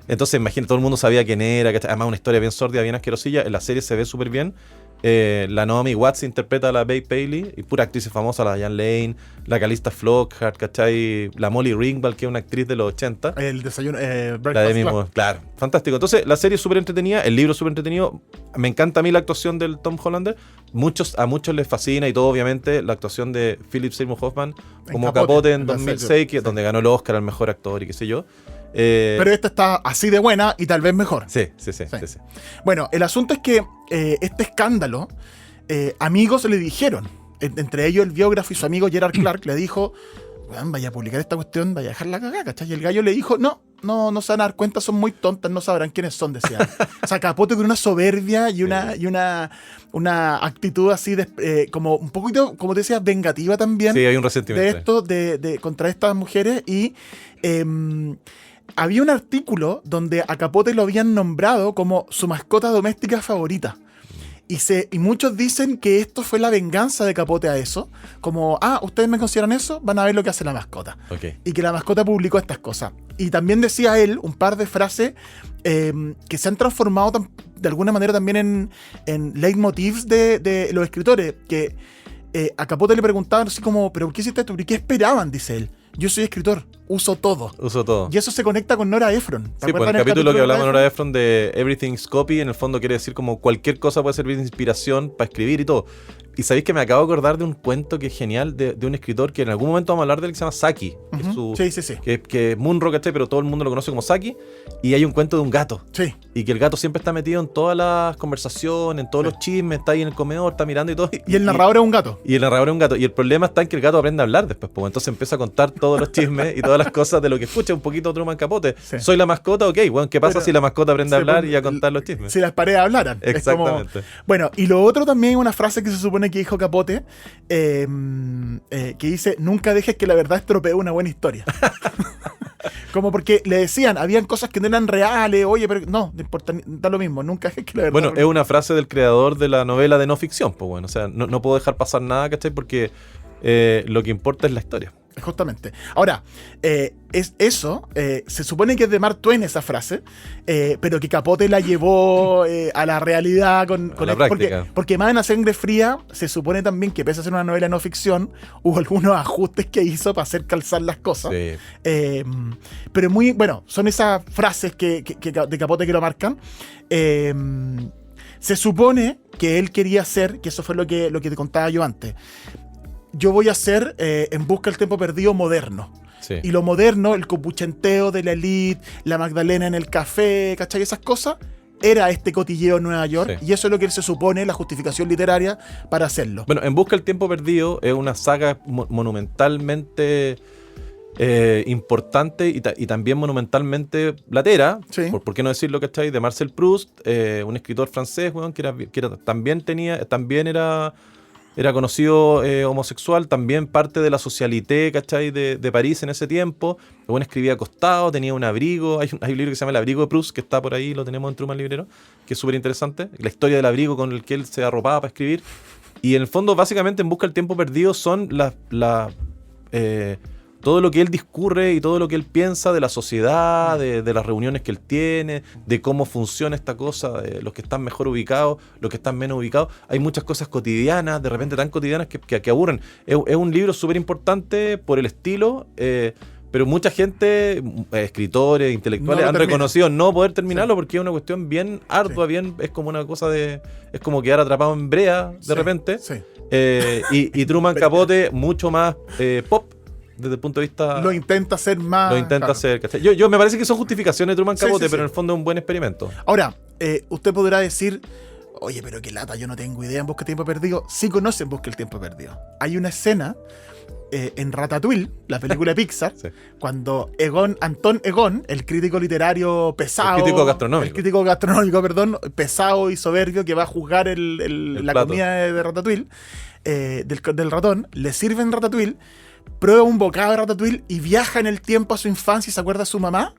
Entonces, imagínate, todo el mundo sabía quién era, ¿cachai? Además, una historia bien sórdida, bien asquerosilla. En la serie se ve súper bien. La Naomi Watts interpreta a la Babe Paley, y pura actriz famosa, la Diane Lane, la Calista Flockhart, ¿cachai? La Molly Ringwald, que es una actriz de los 80. el desayuno, La Breakfast de mismo, Club. claro, fantástico. Entonces, la serie es súper entretenida, el libro es súper entretenido. Me encanta a mí la actuación del Tom Hollander. A muchos les fascina, y todo, obviamente, la actuación de Philip Seymour Hoffman como Capote en en la 2006, serie, donde ganó el Oscar al mejor actor y qué sé yo. Pero esta está así de buena y tal vez mejor. Sí. Sí. Bueno, el asunto es que este escándalo, amigos le dijeron, entre ellos el biógrafo y su amigo Gerard Clark, le dijo, "Weón, vaya a publicar esta cuestión, vaya a dejarla cagada", ¿cachai? Y el gallo le dijo, no se van a dar cuenta, son muy tontas, no sabrán quiénes son, decía. O sea, Capote con una soberbia y una actitud así, como un poquito, como te decía, vengativa también. Sí, hay un resentimiento. De esto, contra estas mujeres. Y había un artículo donde a Capote lo habían nombrado como su mascota doméstica favorita. Y muchos dicen que esto fue la venganza de Capote a eso. Como, ustedes me consideran eso, van a ver lo que hace la mascota. Ok. Y que la mascota publicó estas cosas. Y también decía él un par de frases que se han transformado de alguna manera también en leitmotivs de los escritores. Que a Capote le preguntaban así como, ¿pero por qué hiciste esto? ¿Por qué esperaban? Dice él. Yo soy escritor, uso todo. Uso todo. Y eso se conecta con Nora Ephron. ¿Te Sí, pues acuerdas el capítulo que de hablamos de Nora Ephron de Everything's Copy, en el fondo quiere decir como cualquier cosa puede servir de inspiración para escribir y todo. Y sabéis que me acabo de acordar de un cuento que es genial de un escritor que en algún momento vamos a hablar de él, que se llama Saki. Que es su, Sí. que es Munro, ¿cachai? Pero todo el mundo lo conoce como Saki. Y hay un cuento de un gato. Sí. Y que el gato siempre está metido en todas las conversaciones, en todos los chismes, está ahí en el comedor, está mirando y todo. Y el narrador es un gato. Y el narrador es un gato. Y el problema está en que el gato aprende a hablar después, pues. Entonces empieza a contar todos los chismes y todas las cosas de lo que escucha. Un poquito Truman Capote. Sí. Soy la mascota, ok. Bueno, ¿qué pasa Pero si la mascota aprende a se hablar pone- y a contar los chismes? Si las paredes hablaran. Es como- Exactamente. Bueno, y lo otro también es una frase que se supone que dijo Capote, que dice, nunca dejes que la verdad estropee una buena historia. Como porque le decían, habían cosas que no eran reales, oye, pero no importa, da lo mismo, nunca dejes que la verdad... Bueno, es una frase del creador de la novela de no ficción, pues bueno. O sea, no puedo dejar pasar nada, ¿cachai? Porque lo que importa es la historia. Justamente. Ahora, es eso, se supone que es de Mark Twain esa frase, pero que Capote la llevó a la realidad con la práctica. porque más en La Sangre Fría se supone también que pese a ser una novela no ficción, hubo algunos ajustes que hizo para hacer calzar las cosas. Sí. Pero muy, bueno, son esas frases que de Capote que lo marcan. Se supone que él quería hacer, que eso fue lo que te contaba yo antes, yo voy a hacer En Busca del Tiempo Perdido moderno. Sí. Y lo moderno, el copuchenteo de la elite, la Magdalena en el café, ¿cachai? Esas cosas, era este cotilleo en Nueva York. Sí. Y eso es lo que él se supone, la justificación literaria para hacerlo. Bueno, En Busca del Tiempo Perdido es una saga monumentalmente importante y también monumentalmente latera, Sí. por qué no decirlo, ¿cachai? De Marcel Proust, un escritor francés, weón, también era conocido homosexual, también parte de la socialité, ¿cachai? De París en ese tiempo. El weón escribía acostado, tenía un abrigo. Hay un libro que se llama El abrigo de Proust, que está por ahí, lo tenemos en Truman Librero, que es súper interesante. La historia del abrigo con el que él se arropaba para escribir. Y en el fondo, básicamente, En Busca del Tiempo Perdido son todo lo que él discurre y todo lo que él piensa de la sociedad, de las reuniones que él tiene, de cómo funciona esta cosa, de los que están mejor ubicados, los que están menos ubicados. Hay muchas cosas cotidianas, de repente tan cotidianas que aburren. Es un libro súper importante por el estilo, pero mucha gente, escritores, intelectuales, No lo han termina. reconocido no poder terminarlo porque es una cuestión bien ardua, es como una cosa es como quedar atrapado en brea de repente. Sí. Y Truman Capote mucho más pop desde el punto de vista... Lo intenta hacer más... Lo intenta claro. hacer, ¿cachai? Yo me parece que son justificaciones de Truman Sí, Capote, sí, pero sí. en el fondo es un buen experimento. Ahora, usted podrá decir, oye, pero qué lata, yo no tengo idea en Busca del Tiempo Perdido. Sí conocen Busca del Tiempo Perdido. Hay una escena en Ratatouille, la película de Pixar, Sí. cuando Antón Egon, el crítico literario pesado... El crítico gastronómico. El crítico gastronómico, perdón, pesado y soberbio que va a juzgar la plato. comida de Ratatouille, del ratón, le sirven Ratatouille, prueba un bocado de Ratatouille y viaja en el tiempo a su infancia y se acuerda de su mamá.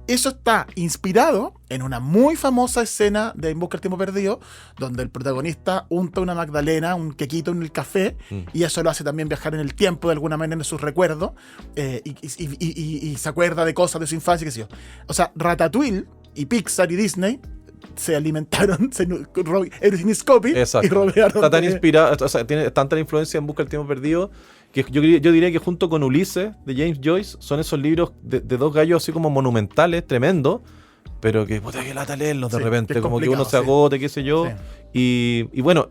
Eso está inspirado en una muy famosa escena de En Busca del Tiempo Perdido, donde el protagonista unta una magdalena, un quequito en el café, y eso lo hace también viajar en el tiempo de alguna manera en sus recuerdos, y se acuerda de cosas de su infancia, qué sé yo. O sea, Ratatouille y Pixar y Disney se alimentaron, everything is copy, y Exacto. rodearon Está tan de- inspirado, o sea, tiene tanta influencia en Busca del Tiempo Perdido que yo diría que junto con Ulises de James Joyce son esos libros de dos gallos así como monumentales, tremendos, pero que puta que lata leerlos de Sí, repente, que es como que uno complicado, se sí. agote, qué sé yo. Sí. Y bueno,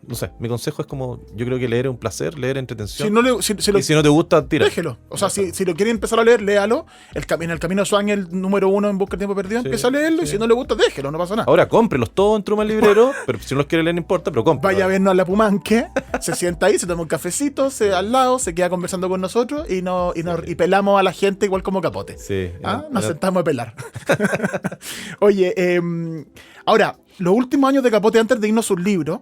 no sé, mi consejo es como, yo creo que leer es un placer, leer es entretención. Si Y si no te gusta, tira. déjelo. O sea, si lo quiere empezar a leer, léalo. En el Camino a Swan, el número 1 en Busca del Tiempo Perdido, Sí, empieza a leerlo, y sí. si no le gusta, déjelo, no pasa nada. Ahora, cómprelos todos en Truman Librero, pero si no los quiere leer no importa, pero cómprelos. Vaya a vernos a la Pumanque, se sienta ahí, se toma un cafecito, al lado, se queda conversando con nosotros y pelamos a la gente igual como Capote. Sí. Nos sentamos a pelar. Oye, ahora, los últimos años de Capote antes de irnos a sus libros,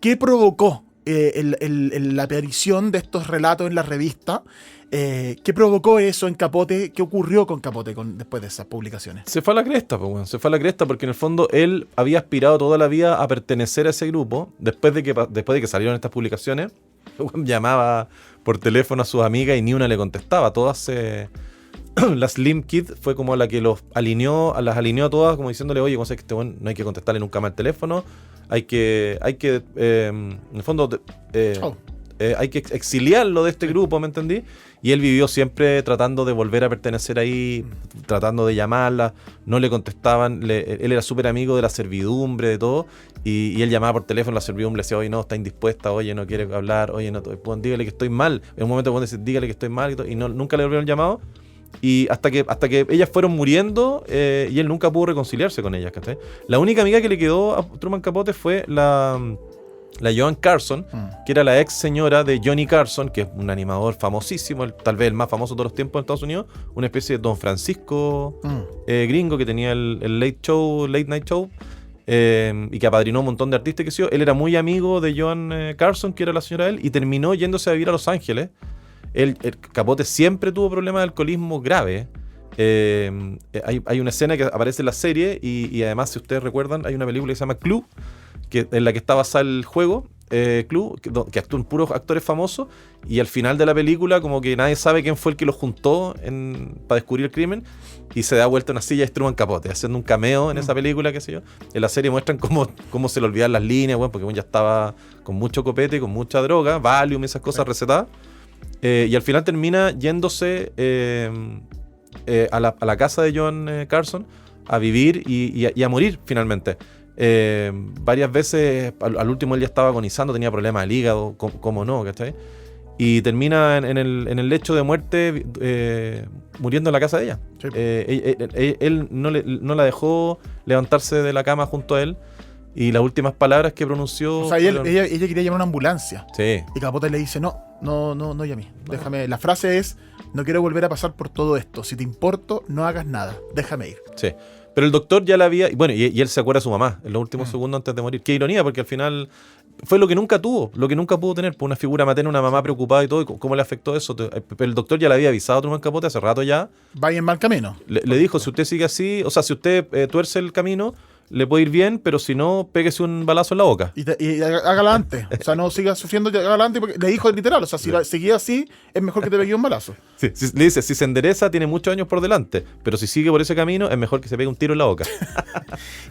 ¿qué provocó la aparición de estos relatos en la revista? ¿Qué provocó eso en Capote? ¿Qué ocurrió con Capote después de esas publicaciones? Se fue a la cresta, pues, bueno. Se fue a la cresta porque en el fondo él había aspirado toda la vida a pertenecer a ese grupo. Después de que salieron estas publicaciones, el weón llamaba por teléfono a sus amigas y ni una le contestaba. Todas la Slim Kid fue como la que las alineó a todas, como diciéndole, oye, ¿cómo sabes que este weón no hay que contestarle nunca más el teléfono? Hay que en el fondo, Chao. hay que exiliarlo de este grupo, ¿me entendí? Y él vivió siempre tratando de volver a pertenecer ahí, tratando de llamarla, no le contestaban, él era súper amigo de la servidumbre, de todo, y él llamaba por teléfono, la servidumbre le decía, oye, no, está indispuesta, oye, no quiere hablar, oye, no, pues, dígale que estoy mal. En un momento pueden decir, dígale que estoy mal, y nunca le volvieron el llamado. Y hasta que ellas fueron muriendo, y él nunca pudo reconciliarse con ellas, ¿cachai? La única amiga que le quedó a Truman Capote fue la Joan Carson, que era la ex señora de Johnny Carson, que es un animador famosísimo, tal vez el más famoso de todos los tiempos en Estados Unidos, una especie de Don Francisco gringo que tenía el Late Night Show, y que apadrinó un montón de artistas, que sí. Él era muy amigo de Joan Carson, que era la señora de él, y terminó yéndose a vivir a Los Ángeles. El Capote siempre tuvo problemas de alcoholismo grave. Hay una escena que aparece en la serie, y además, si ustedes recuerdan, hay una película que se llama Clue, en la que está basado el juego Clue, que actúan puros actores famosos, y al final de la película como que nadie sabe quién fue el que los juntó para descubrir el crimen, y se da vuelta una silla de Truman Capote haciendo un cameo en esa película, qué sé yo. En la serie muestran cómo se le olvidan las líneas, bueno, porque bueno, ya estaba con mucho copete, con mucha droga, Valium, esas cosas recetadas, y al final termina yéndose a la casa de Joan Carson a vivir y a morir finalmente. Varias veces, al último él ya estaba agonizando, tenía problemas del hígado, como no, ¿cachai? Y termina en el lecho de muerte, muriendo en la casa de ella. Sí. Él no la dejó levantarse de la cama junto a él, y las últimas palabras que pronunció... O sea, ella quería llamar a una ambulancia. Sí. Y Capote le dice, no llamé, déjame. La frase es, no quiero volver a pasar por todo esto, si te importo, no hagas nada, déjame ir. Sí. Pero el doctor ya la había... Bueno, y él se acuerda de su mamá en los últimos segundos antes de morir. Qué ironía, porque al final fue lo que nunca pudo tener, por una figura materna, una mamá preocupada y todo, y cómo le afectó eso. Pero el doctor ya le había avisado a Truman Capote hace rato ya. Va en mal camino. Le dijo, si usted sigue así, o sea, si usted tuerce el camino, le puede ir bien, pero si no, péguese un balazo en la boca. Y hágala antes. O sea, no sigas sufriendo, hágala antes, porque le dijo literal. O sea, si seguía así, es mejor que te pegue un balazo. Sí, le dice, si se endereza, tiene muchos años por delante, pero si sigue por ese camino, es mejor que se pegue un tiro en la boca.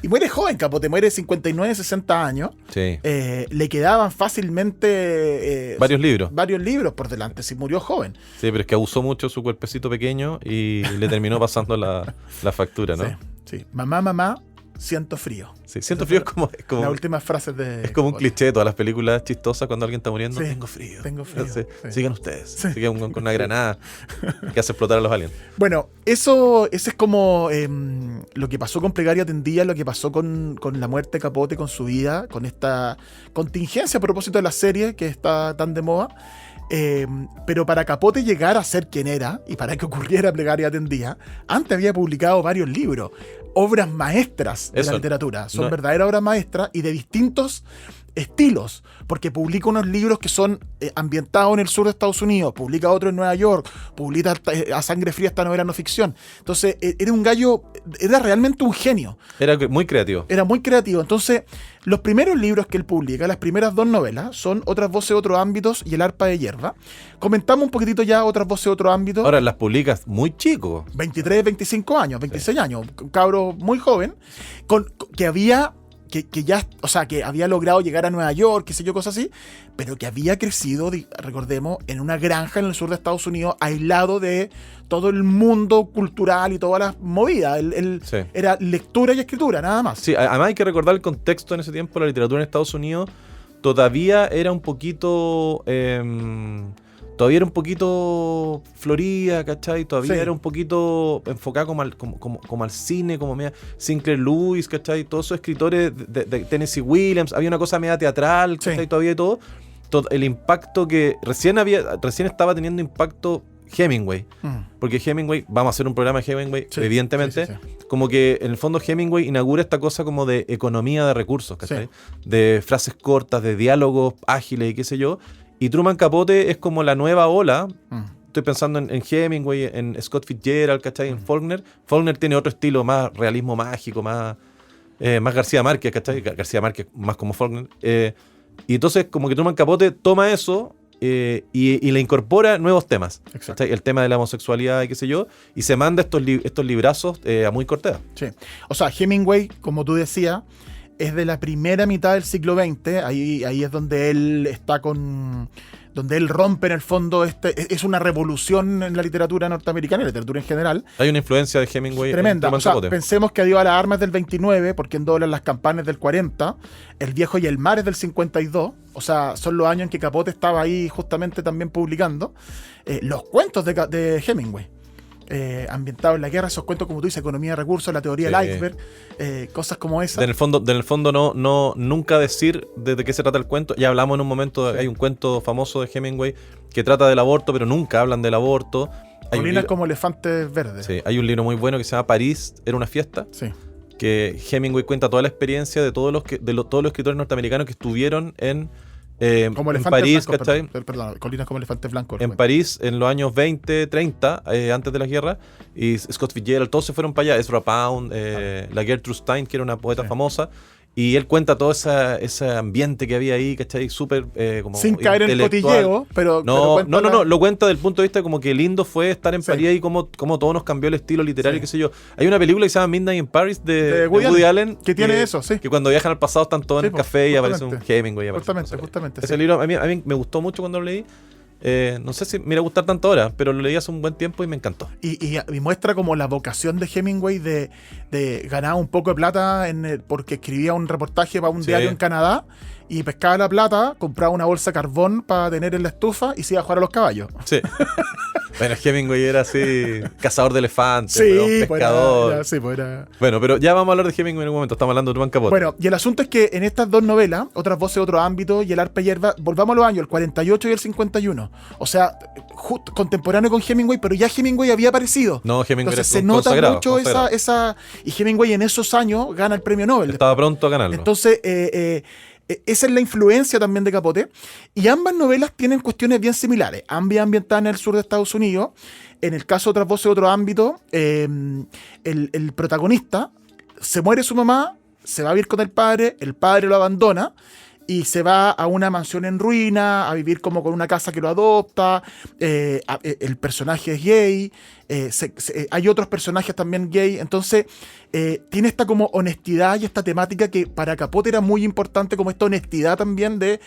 Y muere joven, Capote, muere de 59, 60 años. Sí. Le quedaban fácilmente... varios libros. Varios libros por delante, si murió joven. Sí, pero es que abusó mucho su cuerpecito pequeño y le terminó pasando la factura, ¿no? Sí. Mamá, siento frío. Sí, siento frío es como las últimas frases de... Es como un cliché de todas las películas chistosas cuando alguien está muriendo. Sí, tengo frío. Sí. Sigan ustedes. Sí. Sigan con una granada que hace explotar a los aliens. Bueno, ese es como lo que pasó con Plegaria Tendida, lo que pasó con la muerte de Capote, con su vida, con esta contingencia a propósito de la serie que está tan de moda. Pero para Capote llegar a ser quien era y para que ocurriera Plegaria Tendida, antes había publicado varios libros, obras maestras de la literatura. Son verdaderas obras maestras y de distintos estilos, porque publica unos libros que son ambientados en el sur de Estados Unidos, publica otros en Nueva York, publica a sangre fría esta novela no ficción. Entonces era un gallo, era realmente un genio. Era muy creativo. Entonces los primeros libros que él publica, las primeras 2 novelas, son Otras voces de otros ámbitos y El arpa de hierba. Comentamos un poquitito ya Otras voces de otros ámbitos. Ahora las publicas muy chico. 23, 25 años, 26 años, un cabro muy joven, que había... Que ya, o sea, que había logrado llegar a Nueva York, qué sé yo, cosas así, pero que había crecido, recordemos, en una granja en el sur de Estados Unidos, aislado de todo el mundo cultural y todas las movidas. Era lectura y escritura, nada más. Sí, además hay que recordar el contexto en ese tiempo. La literatura en Estados Unidos todavía era un poquito... Todavía era un poquito florida, ¿cachai? Todavía era un poquito enfocada como al cine, como media Sinclair Lewis, ¿cachai? Todos esos escritores de Tennessee Williams. Había una cosa media teatral, ¿cachai? Todavía y todo. El impacto que recién estaba teniendo impacto Hemingway. Porque Hemingway, vamos a hacer un programa de Hemingway, evidentemente. Sí. Como que en el fondo Hemingway inaugura esta cosa como de economía de recursos, ¿cachai? Sí. De frases cortas, de diálogos ágiles y qué sé yo. Y Truman Capote es como la nueva ola. Estoy pensando en Hemingway, en Scott Fitzgerald, ¿cachai? En Faulkner. Faulkner tiene otro estilo, más realismo mágico, más García Márquez, ¿cachai? García Márquez más como Faulkner. Y entonces como que Truman Capote toma eso y le incorpora nuevos temas. ¿Cachai? El tema de la homosexualidad y qué sé yo. Y se manda estos librazos a muy corta edad. Sí. O sea, Hemingway, como tú decías, es de la primera mitad del siglo XX. Ahí es donde él está donde él rompe en el fondo, es una revolución en la literatura norteamericana y la literatura en general. Hay una influencia de Hemingway Tremenda. en O sea, Capote. pensemos que Adiós a las armas del 29, porque en doblan las campanas del 40, El viejo y el mar es del 52, o sea, son los años en que Capote estaba ahí justamente también publicando los cuentos de Hemingway. Ambientados en la guerra, esos cuentos como tú dices, economía de recursos, la teoría del iceberg, cosas como esas. En el fondo no nunca decir de qué se trata el cuento. Ya hablamos en un momento, hay un cuento famoso de Hemingway que trata del aborto, pero nunca hablan del aborto. Hay Colinas como elefantes verdes. Sí, hay un libro muy bueno que se llama París, era una fiesta. Sí. Que Hemingway cuenta toda la experiencia de todos los escritores norteamericanos que estuvieron en Como en elefantes París, blancos, ¿cachai? perdón, colinas como elefantes blancos. En París, en los años 20, 30, antes de la guerra, y Scott Fitzgerald, todos se fueron para allá, Ezra Pound, la Gertrude Stein, que era una poeta famosa, y él cuenta todo ese ambiente que había ahí, ¿cachai? Súper como sin caer en el intelectual. cotilleo, pero No, cuenta lo cuenta desde el punto de vista como que lindo fue estar en París y cómo todo nos cambió el estilo literario, qué sé yo. Hay una película que se llama Midnight in Paris de Woody Allen, que tiene eso, sí. que cuando viajan al pasado están todos en el café y aparece un Hemingway. Justamente. Ese libro a mí me gustó mucho cuando lo leí. No sé si me iba a gustar tanto ahora, pero lo leí hace un buen tiempo y me encantó. Y muestra como la vocación de Hemingway de ganar un poco de plata porque escribía un reportaje para un diario en Canadá y pescaba la plata, compraba una bolsa de carbón para tener en la estufa y se iba a jugar a los caballos. Sí. Bueno, Hemingway era así, cazador de elefantes, pescador. Bueno, pero ya vamos a hablar de Hemingway en un momento, estamos hablando de Truman Capote. Bueno, y el asunto es que en estas dos novelas, Otras voces de otro ámbito y El arpa y hierba, volvamos a los años, el 48 y el 51. O sea, contemporáneo con Hemingway, pero ya Hemingway había aparecido. No, Hemingway entonces era se nota mucho consagrado. y Hemingway en esos años gana el premio Nobel. Estaba pronto a ganarlo. Entonces, esa es la influencia también de Capote. Y ambas novelas tienen cuestiones bien similares. Ambas ambientadas en el sur de Estados Unidos. En el caso de Otras voces de otro ámbito, el protagonista se muere su mamá, se va a vivir con el padre lo abandona y se va a una mansión en ruina, a vivir como con una casa que lo adopta. El personaje es gay, hay otros personajes también gay. Entonces tiene esta como honestidad y esta temática que para Capote era muy importante, como esta honestidad también de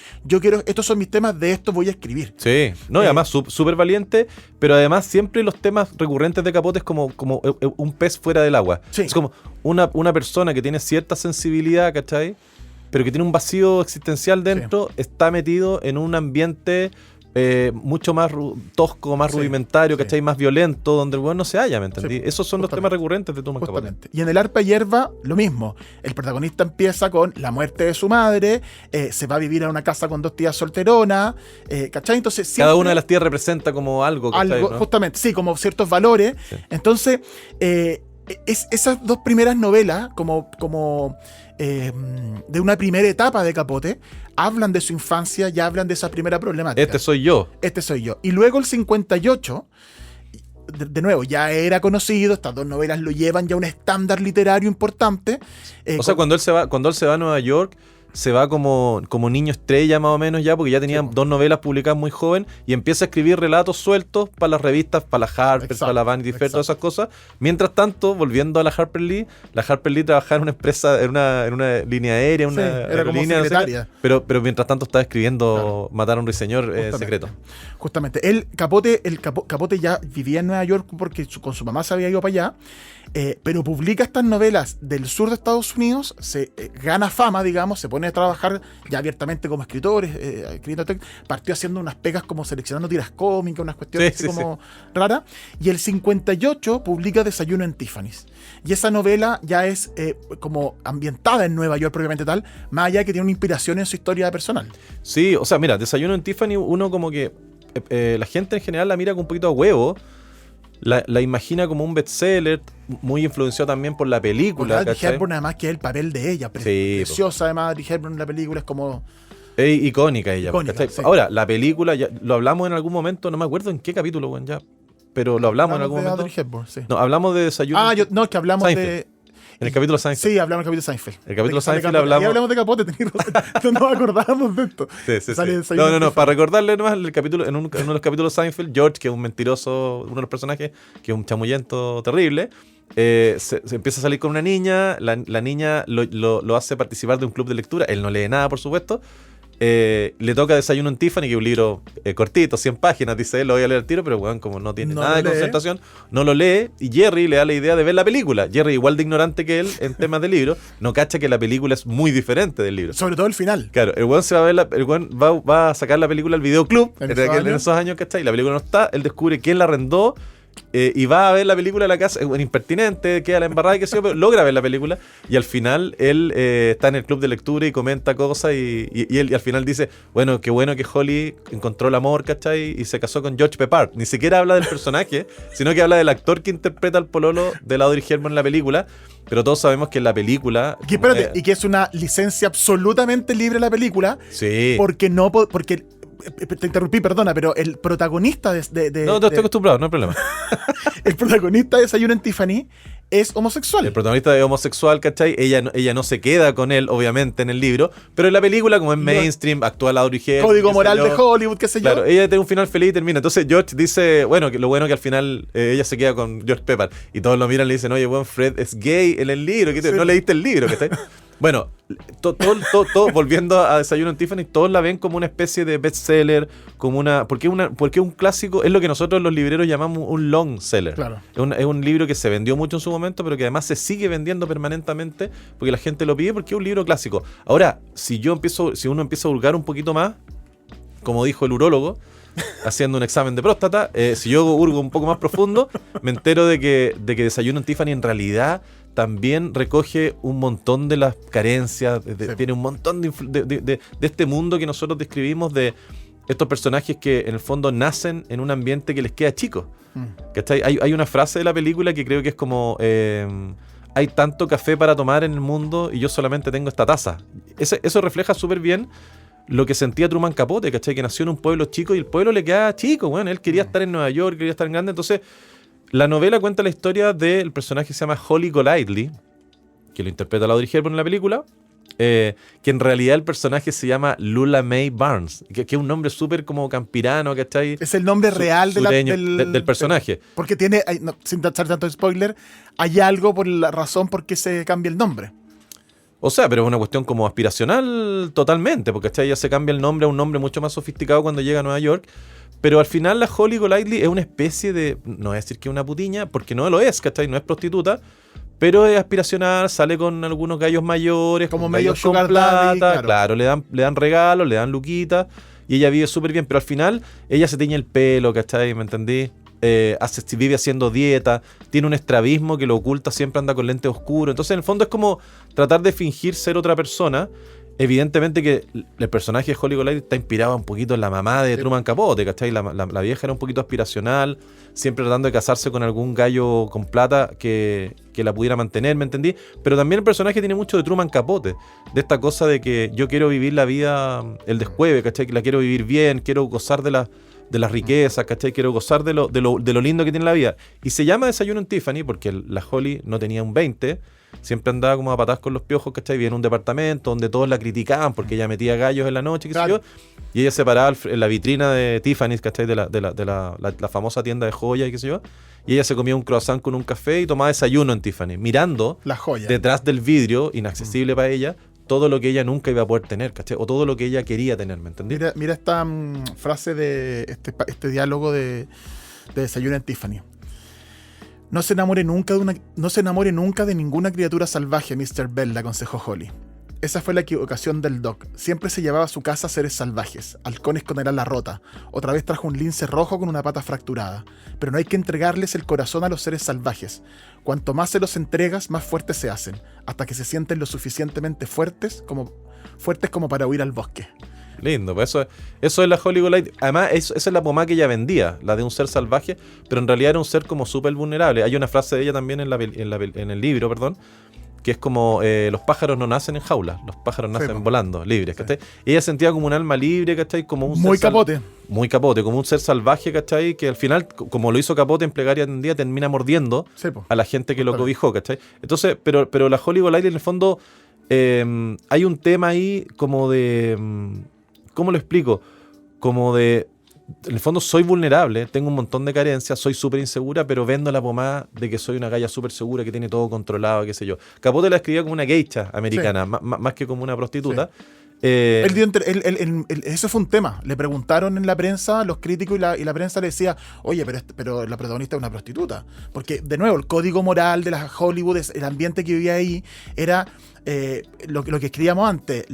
estos son mis temas, de esto voy a escribir. Sí, no, y además súper valiente, pero además siempre los temas recurrentes de Capote es como un pez fuera del agua. Sí. Es como una persona que tiene cierta sensibilidad, ¿cachai? Pero que tiene un vacío existencial dentro, está metido en un ambiente mucho más tosco, más rudimentario, ¿cachai? Más violento, donde el weón no se halla, ¿me entendí? Sí, esos son los temas recurrentes de Truman Capote. Y en El arpa y hierba, lo mismo. El protagonista empieza con la muerte de su madre, se va a vivir a una casa con 2 tías solteronas, ¿cachai? Entonces siempre, cada una de las tías representa como algo, ¿cachai? ¿No? Justamente, sí, como ciertos valores. Sí. Entonces, esas dos primeras novelas, como de una primera etapa de Capote, hablan de su infancia y hablan de esa primera problemática. Este soy yo. Y luego el 58, de nuevo, ya era conocido, estas dos novelas lo llevan ya a un estándar literario importante. O sea, cuando él se va a Nueva York, se va como niño estrella más o menos ya, porque ya tenía 2 novelas publicadas muy joven y empieza a escribir relatos sueltos para las revistas, para la Harper, para la Vanity Fair, todas esas cosas. Mientras tanto, volviendo a la Harper Lee trabajaba en una empresa, en una línea aérea, una aerolínea, como secretaria. No sé, pero mientras tanto estaba escribiendo Matar a un ruiseñor secreto. Justamente. Capote ya vivía en Nueva York porque con su mamá se había ido para allá. Pero publica estas novelas del sur de Estados Unidos, se gana fama, digamos, se pone a trabajar ya abiertamente como escritor, partió haciendo unas pegas como seleccionando tiras cómicas, unas cuestiones raras, y el 58 publica Desayuno en Tiffany's. Y esa novela ya es como ambientada en Nueva York propiamente tal, más allá de que tiene una inspiración en su historia personal. Sí, o sea, mira, Desayuno en Tiffany, uno como que la gente en general la mira con un poquito a huevo. La imagina como un bestseller, muy influenciado también por la película. Audrey Hepburn, además, que es el papel de ella. Preciosa, además, Audrey Hepburn en la película es como... Es icónica ella. Sí. Ahora, la película, ya lo hablamos en algún momento, no me acuerdo en qué capítulo, bueno, ya, pero lo hablamos en algún momento. Audrey Hepburn, sí. No, hablamos de Desayuno. Es que hablamos Seinfeld. En el capítulo Seinfeld. Sí, hablamos del capítulo Seinfeld. El capítulo Seinfeld hablamos... Ahí hablamos de Capote, no nos acordábamos de esto. Sí. No, para recordarle nomás el capítulo, en uno de los capítulos Seinfeld, George, que es un mentiroso, uno de los personajes, que es un chamullento terrible, se empieza a salir con una niña, la niña lo hace participar de un club de lectura, él no lee nada, por supuesto. Le toca Desayuno en Tiffany, que es un libro cortito, 100 páginas, dice él, lo voy a leer al tiro, pero weón, como no tiene nada de concentración, no lo lee, y Jerry le da la idea de ver la película. Jerry, igual de ignorante que él en temas de libro, no cacha que la película es muy diferente del libro. Sobre todo el final. Claro, el weón se va a ver el weón va a sacar la película al videoclub en esos años, ¿cachai? Y la película no está, él descubre quién la arrendó. Y va a ver la película en la casa, es un impertinente, queda la embarrada y qué sé yo, pero logra ver la película y al final él está en el club de lectura y comenta cosas y él al final dice, bueno que Holly encontró el amor, ¿cachai? Y se casó con George Peppard. Ni siquiera habla del personaje, sino que habla del actor que interpreta al pololo de Audrey Hepburn en la película, pero todos sabemos que en la película... Y que es una licencia absolutamente libre la película, sí. Porque te interrumpí, perdona, pero el protagonista No, estoy acostumbrado, no hay problema. El protagonista de Desayuno en Tiffany es homosexual. El protagonista es homosexual, ¿cachai? Ella no se queda con él, obviamente, en el libro, pero en la película, como es mainstream, actúa la Audrey Hepburn. Código moral de Hollywood, qué sé yo. Claro, ella tiene un final feliz y termina. Entonces George dice, bueno, que lo bueno que al final ella se queda con George Peppard. Y todos lo miran y le dicen, oye, bueno, Fred es gay en el libro, sí. No leíste el libro, ¿cachai? Bueno, volviendo a Desayuno en Tiffany, todos la ven como una especie de bestseller, como porque un clásico, es lo que nosotros los libreros llamamos un long seller. Claro. Es un libro que se vendió mucho en su momento, pero que además se sigue vendiendo permanentemente porque la gente lo pide porque es un libro clásico. Ahora, si uno empieza a hurgar un poquito más, como dijo el urólogo, haciendo un examen de próstata, si yo hurgo un poco más profundo, me entero de que Desayuno en Tiffany en realidad también recoge un montón de las carencias, tiene un montón de este mundo que nosotros describimos, de estos personajes que en el fondo nacen en un ambiente que les queda chico. ¿Cachai? Hay una frase de la película que creo que es como hay tanto café para tomar en el mundo y yo solamente tengo esta taza. Eso refleja súper bien lo que sentía Truman Capote, ¿cachai? Que nació en un pueblo chico y el pueblo le queda chico, bueno, él quería estar en Nueva York, quería estar en grande, entonces la novela cuenta la historia del personaje que se llama Holly Golightly, que lo interpreta la Audrey Hepburn en la película, que en realidad el personaje se llama Lula Mae Barnes, que es un nombre súper como campirano, ¿cachai? Es el nombre real del personaje. Porque tiene, sin dar tanto spoiler, hay algo por la razón por qué se cambia el nombre. O sea, pero es una cuestión como aspiracional totalmente, porque ella se cambia el nombre a un nombre mucho más sofisticado cuando llega a Nueva York. Pero al final la Holly Golightly es una especie de, no voy a decir que es una putiña, porque no lo es, ¿cachai? No es prostituta, pero es aspiracional, sale con algunos gallos mayores, como medio con sugar plata, daddy, claro, le dan regalos, le dan luquitas, y ella vive súper bien, pero al final ella se tiñe el pelo, ¿cachai? ¿Me entendí? Vive haciendo dieta, tiene un estrabismo que lo oculta, siempre anda con lentes oscuros, entonces en el fondo es como tratar de fingir ser otra persona. Evidentemente que el personaje de Holly Golightly está inspirado un poquito en la mamá de Truman Capote, ¿cachai? La vieja era un poquito aspiracional, siempre tratando de casarse con algún gallo con plata que la pudiera mantener, ¿me entendí? Pero también el personaje tiene mucho de Truman Capote, de esta cosa de que yo quiero vivir la vida, el descueve, ¿cachai? Que la quiero vivir bien, quiero gozar de las riquezas, ¿cachai? Quiero gozar de lo lindo que tiene la vida. Y se llama Desayuno en Tiffany porque la Holly no tenía un 20, siempre andaba como a patadas con los piojos, ¿cachai? Vivía en un departamento donde todos la criticaban porque ella metía gallos en la noche, qué sé yo. Y ella se paraba en la vitrina de Tiffany's, ¿cachai? De la famosa tienda de joyas y qué sé yo. Y ella se comía un croissant con un café y tomaba desayuno en Tiffany, mirando la joya detrás del vidrio, inaccesible para ella, todo lo que ella nunca iba a poder tener, ¿cachai? O todo lo que ella quería tener, ¿me entendí? Mira esta frase de este diálogo de Desayuno en Tiffany. No se enamore nunca de ninguna criatura salvaje, Mr. Bell, le aconsejó Holly. Esa fue la equivocación del Doc. Siempre se llevaba a su casa seres salvajes, halcones con el ala rota. Otra vez trajo un lince rojo con una pata fracturada. Pero no hay que entregarles el corazón a los seres salvajes. Cuanto más se los entregas, más fuertes se hacen, hasta que se sienten lo suficientemente fuertes como para huir al bosque. Lindo, pues eso es la Holly Golightly. Además, esa es la pomada que ella vendía, la de un ser salvaje, pero en realidad era un ser como súper vulnerable. Hay una frase de ella también en el libro, perdón, que es como los pájaros no nacen en jaulas, los pájaros nacen volando, libres, ¿cachai? Y ella sentía como un alma libre, ¿cachai? Como un muy Capote. Muy Capote, como un ser salvaje, ¿cachai? Que al final, como lo hizo Capote en Plegaria Tendida, termina mordiendo a la gente que lo cobijó, ¿cachai? Entonces, pero la Holly Golightly en el fondo hay un tema ahí como de... ¿cómo lo explico? Como de en el fondo soy vulnerable, tengo un montón de carencias, soy súper insegura, pero vendo la pomada de que soy una galla súper segura, que tiene todo controlado, qué sé yo. Capote la escribía como una geisha americana, más que como una prostituta. Sí. Eso fue un tema. Le preguntaron en la prensa, los críticos y la prensa le decía, oye, pero la protagonista es una prostituta. Porque, de nuevo, el código moral de la Hollywood, el ambiente que vivía ahí, era lo que escribíamos antes,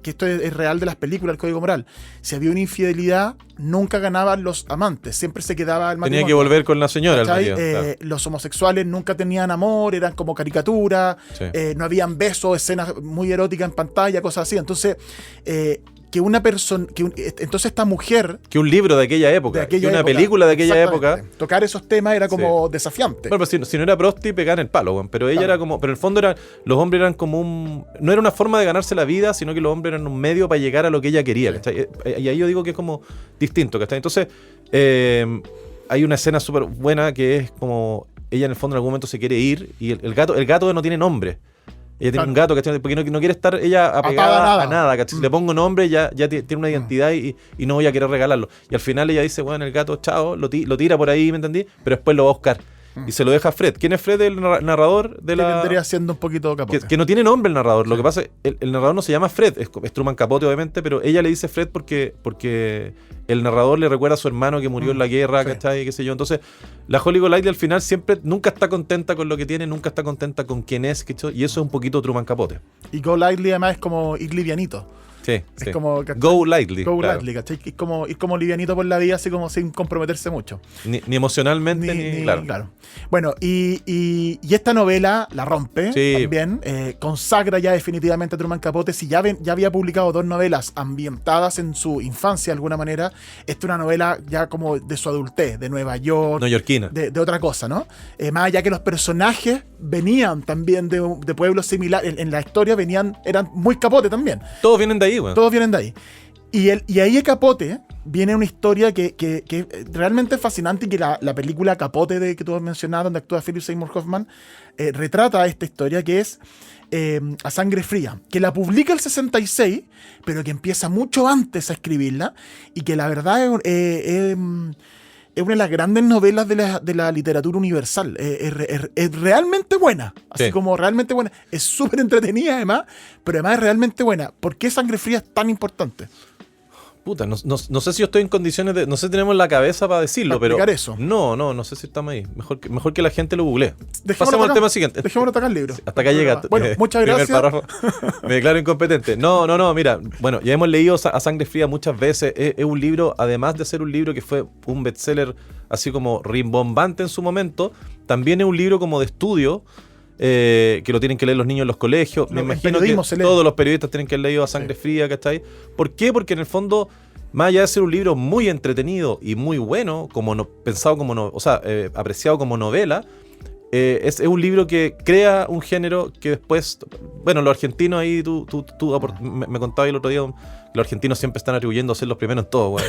que esto es real de las películas, el código moral. Si había una infidelidad, nunca ganaban los amantes, siempre se quedaba el matrimonio. Tenía que volver con la señora. El marido, claro. Los homosexuales nunca tenían amor, eran como caricaturas, Sí. no habían besos, escenas muy eróticas en pantalla, cosas así. Entonces, que una persona, entonces esta mujer Que un libro de aquella época, que una película de aquella época. tocar esos temas era como desafiante. Bueno, pero si no era prosti, pegar en el palo, weón. Pero ella Claro. era como. Pero en el fondo los hombres eran como no era una forma de ganarse la vida, sino que los hombres eran un medio para llegar a lo que ella quería, Sí. ¿cachai? Y ahí yo digo que es como distinto, ¿cachai? Entonces, hay una escena súper buena que es como ella en el fondo en algún momento se quiere ir y el gato no tiene nombre. Ella tiene Claro. un gato, ¿cachai? Porque no quiere estar ella apegada Atada a a nada, ¿cachai? Si le pongo nombre, ya tiene una identidad y no voy a querer regalarlo. Y al final ella dice, bueno, el gato, chao, lo tira por ahí, ¿me entendí? Pero después lo va a buscar. Y se lo deja a Fred. ¿Quién es Fred? El narrador de Que la... vendría siendo un poquito Capote. Que no tiene nombre el narrador. Lo que pasa es el narrador no se llama Fred, es Truman Capote, obviamente, pero ella le dice Fred porque el narrador le recuerda a su hermano que murió en la guerra, sí. ¿cachai? Qué sé yo. Entonces, la Holly Golightly al final nunca está contenta con lo que tiene, nunca está contenta con quién es, ¿cachai? Y eso es un poquito Truman Capote. Y Go Lightly además es como ir livianito. Sí, Es como, ¿cachai? Go Lightly. Go claro. Lightly, ¿cachai? Ir como livianito por la vida, así como sin comprometerse mucho. Ni emocionalmente, ni claro. Bueno, y esta novela la rompe Sí. también, consagra ya definitivamente a Truman Capote. Si ya había publicado 2 novelas ambientadas en su infancia de alguna manera, esta es una novela ya como de su adultez, de Nueva York, Neoyorquina. de otra cosa, ¿no? Más allá que los personajes venían también de pueblos similares, en la historia eran muy Capote también. Todos vienen de ahí, weón. Todos vienen de ahí. Y ahí de Capote viene una historia que realmente es fascinante y que la película Capote que tú has mencionado, donde actúa Philip Seymour Hoffman, retrata esta historia que es A Sangre Fría, que la publica el 66, pero que empieza mucho antes a escribirla y que la verdad es una de las grandes novelas de la literatura universal. Es realmente buena. Así Sí. como realmente buena. Es súper entretenida además, pero además es realmente buena. ¿Por qué Sangre Fría es tan importante? Puta, no sé si yo estoy en condiciones de... No sé si tenemos la cabeza para decirlo, Para pero... explicar eso. No sé si estamos ahí. Mejor que la gente lo googlee. Pasemos al tema siguiente. Dejémoslo atacar el libro. Hasta acá llega. Bueno, muchas primer gracias. párrafo. Me declaro incompetente. No, mira. Bueno, ya hemos leído A Sangre Fría muchas veces. Es un libro, además de ser un libro que fue un bestseller así como rimbombante en su momento, también es un libro como de estudio, que lo tienen que leer los niños en los colegios. Me En imagino que periodismo se lee. todos los periodistas tienen que haber leído A Sangre Fría, ¿cachai? ¿Por qué? Porque en el fondo, más allá de ser un libro muy entretenido y muy bueno, pensado como apreciado como novela, es un libro que crea un género que después, bueno, los argentinos ahí, me contabas el otro día, los argentinos siempre están atribuyendo a ser los primeros en todo, güey,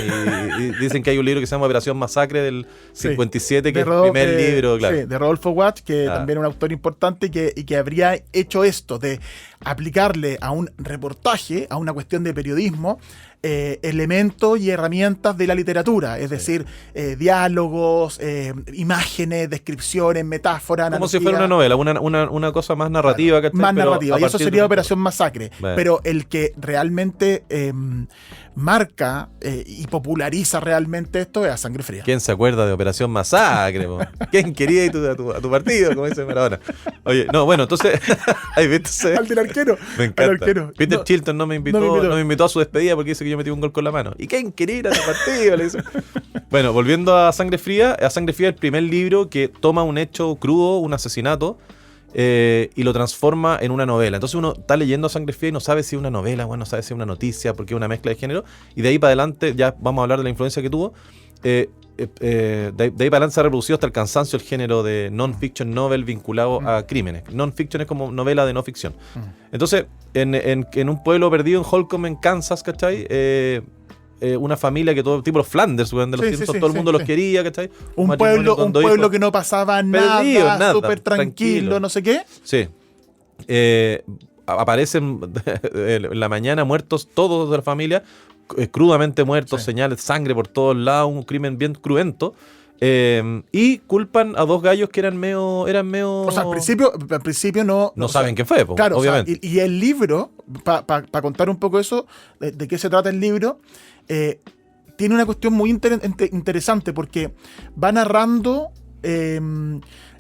y dicen que hay un libro que se llama Operación Masacre del 57, que es el primer libro, claro. Sí, de Rodolfo Watch, que Ah. también es un autor importante y que habría hecho esto de aplicarle a un reportaje, a una cuestión de periodismo, elementos y herramientas de la literatura, es decir, diálogos, imágenes, descripciones, metáforas, Como si analogías. fuera una novela, una cosa más narrativa, ¿cachai? Más Pero narrativa, a y eso partir sería de- Operación Masacre. Bueno. Pero el que realmente marca y populariza realmente esto es A Sangre Fría. ¿Quién se acuerda de Operación Masacre? Po? ¿Quién quería ir a tu partido? Como dice Maradona. Oye, no, bueno, entonces... ¿Has visto ese? Al del arquero. Me Al encanta. arquero. Peter No, Chilton no me invitó a su despedida porque dice que yo metí un gol con la mano. ¿Y quién quería ir a tu partido? Le dice. Bueno, volviendo a Sangre Fría. A Sangre Fría es el primer libro que toma un hecho crudo, un asesinato, y lo transforma en una novela. Entonces uno está leyendo Sangre Fría y no sabe si es una novela, bueno, no sabe si es una noticia, porque es una mezcla de género. Y de ahí para adelante, ya vamos a hablar de la influencia que tuvo. De ahí para adelante se ha reproducido hasta el cansancio el género de non-fiction novel vinculado a crímenes. Non-fiction es como novela de no ficción. Entonces, en un pueblo perdido en Holcomb, en Kansas, ¿cachai? Una familia que todo tipo los Flanders, weón, de los Sí, Simpsons, sí, todo el sí, mundo sí. los quería, ¿cachai? Un matrimonio pueblo, con 2 pueblo hijos. que no pasaba Perdido, nada, nada, súper tranquilo, tranquilo. no sé qué. Sí. Aparecen en la mañana muertos todos de la familia crudamente muertos, Sí. señales, sangre por todos lados, un crimen bien cruento. Y culpan a dos gallos que eran medio... O sea, al principio no... No o sea, saben qué fue, po, claro, obviamente. O sea, y el libro, para contar un poco eso, de qué se trata el libro, tiene una cuestión muy interesante porque va narrando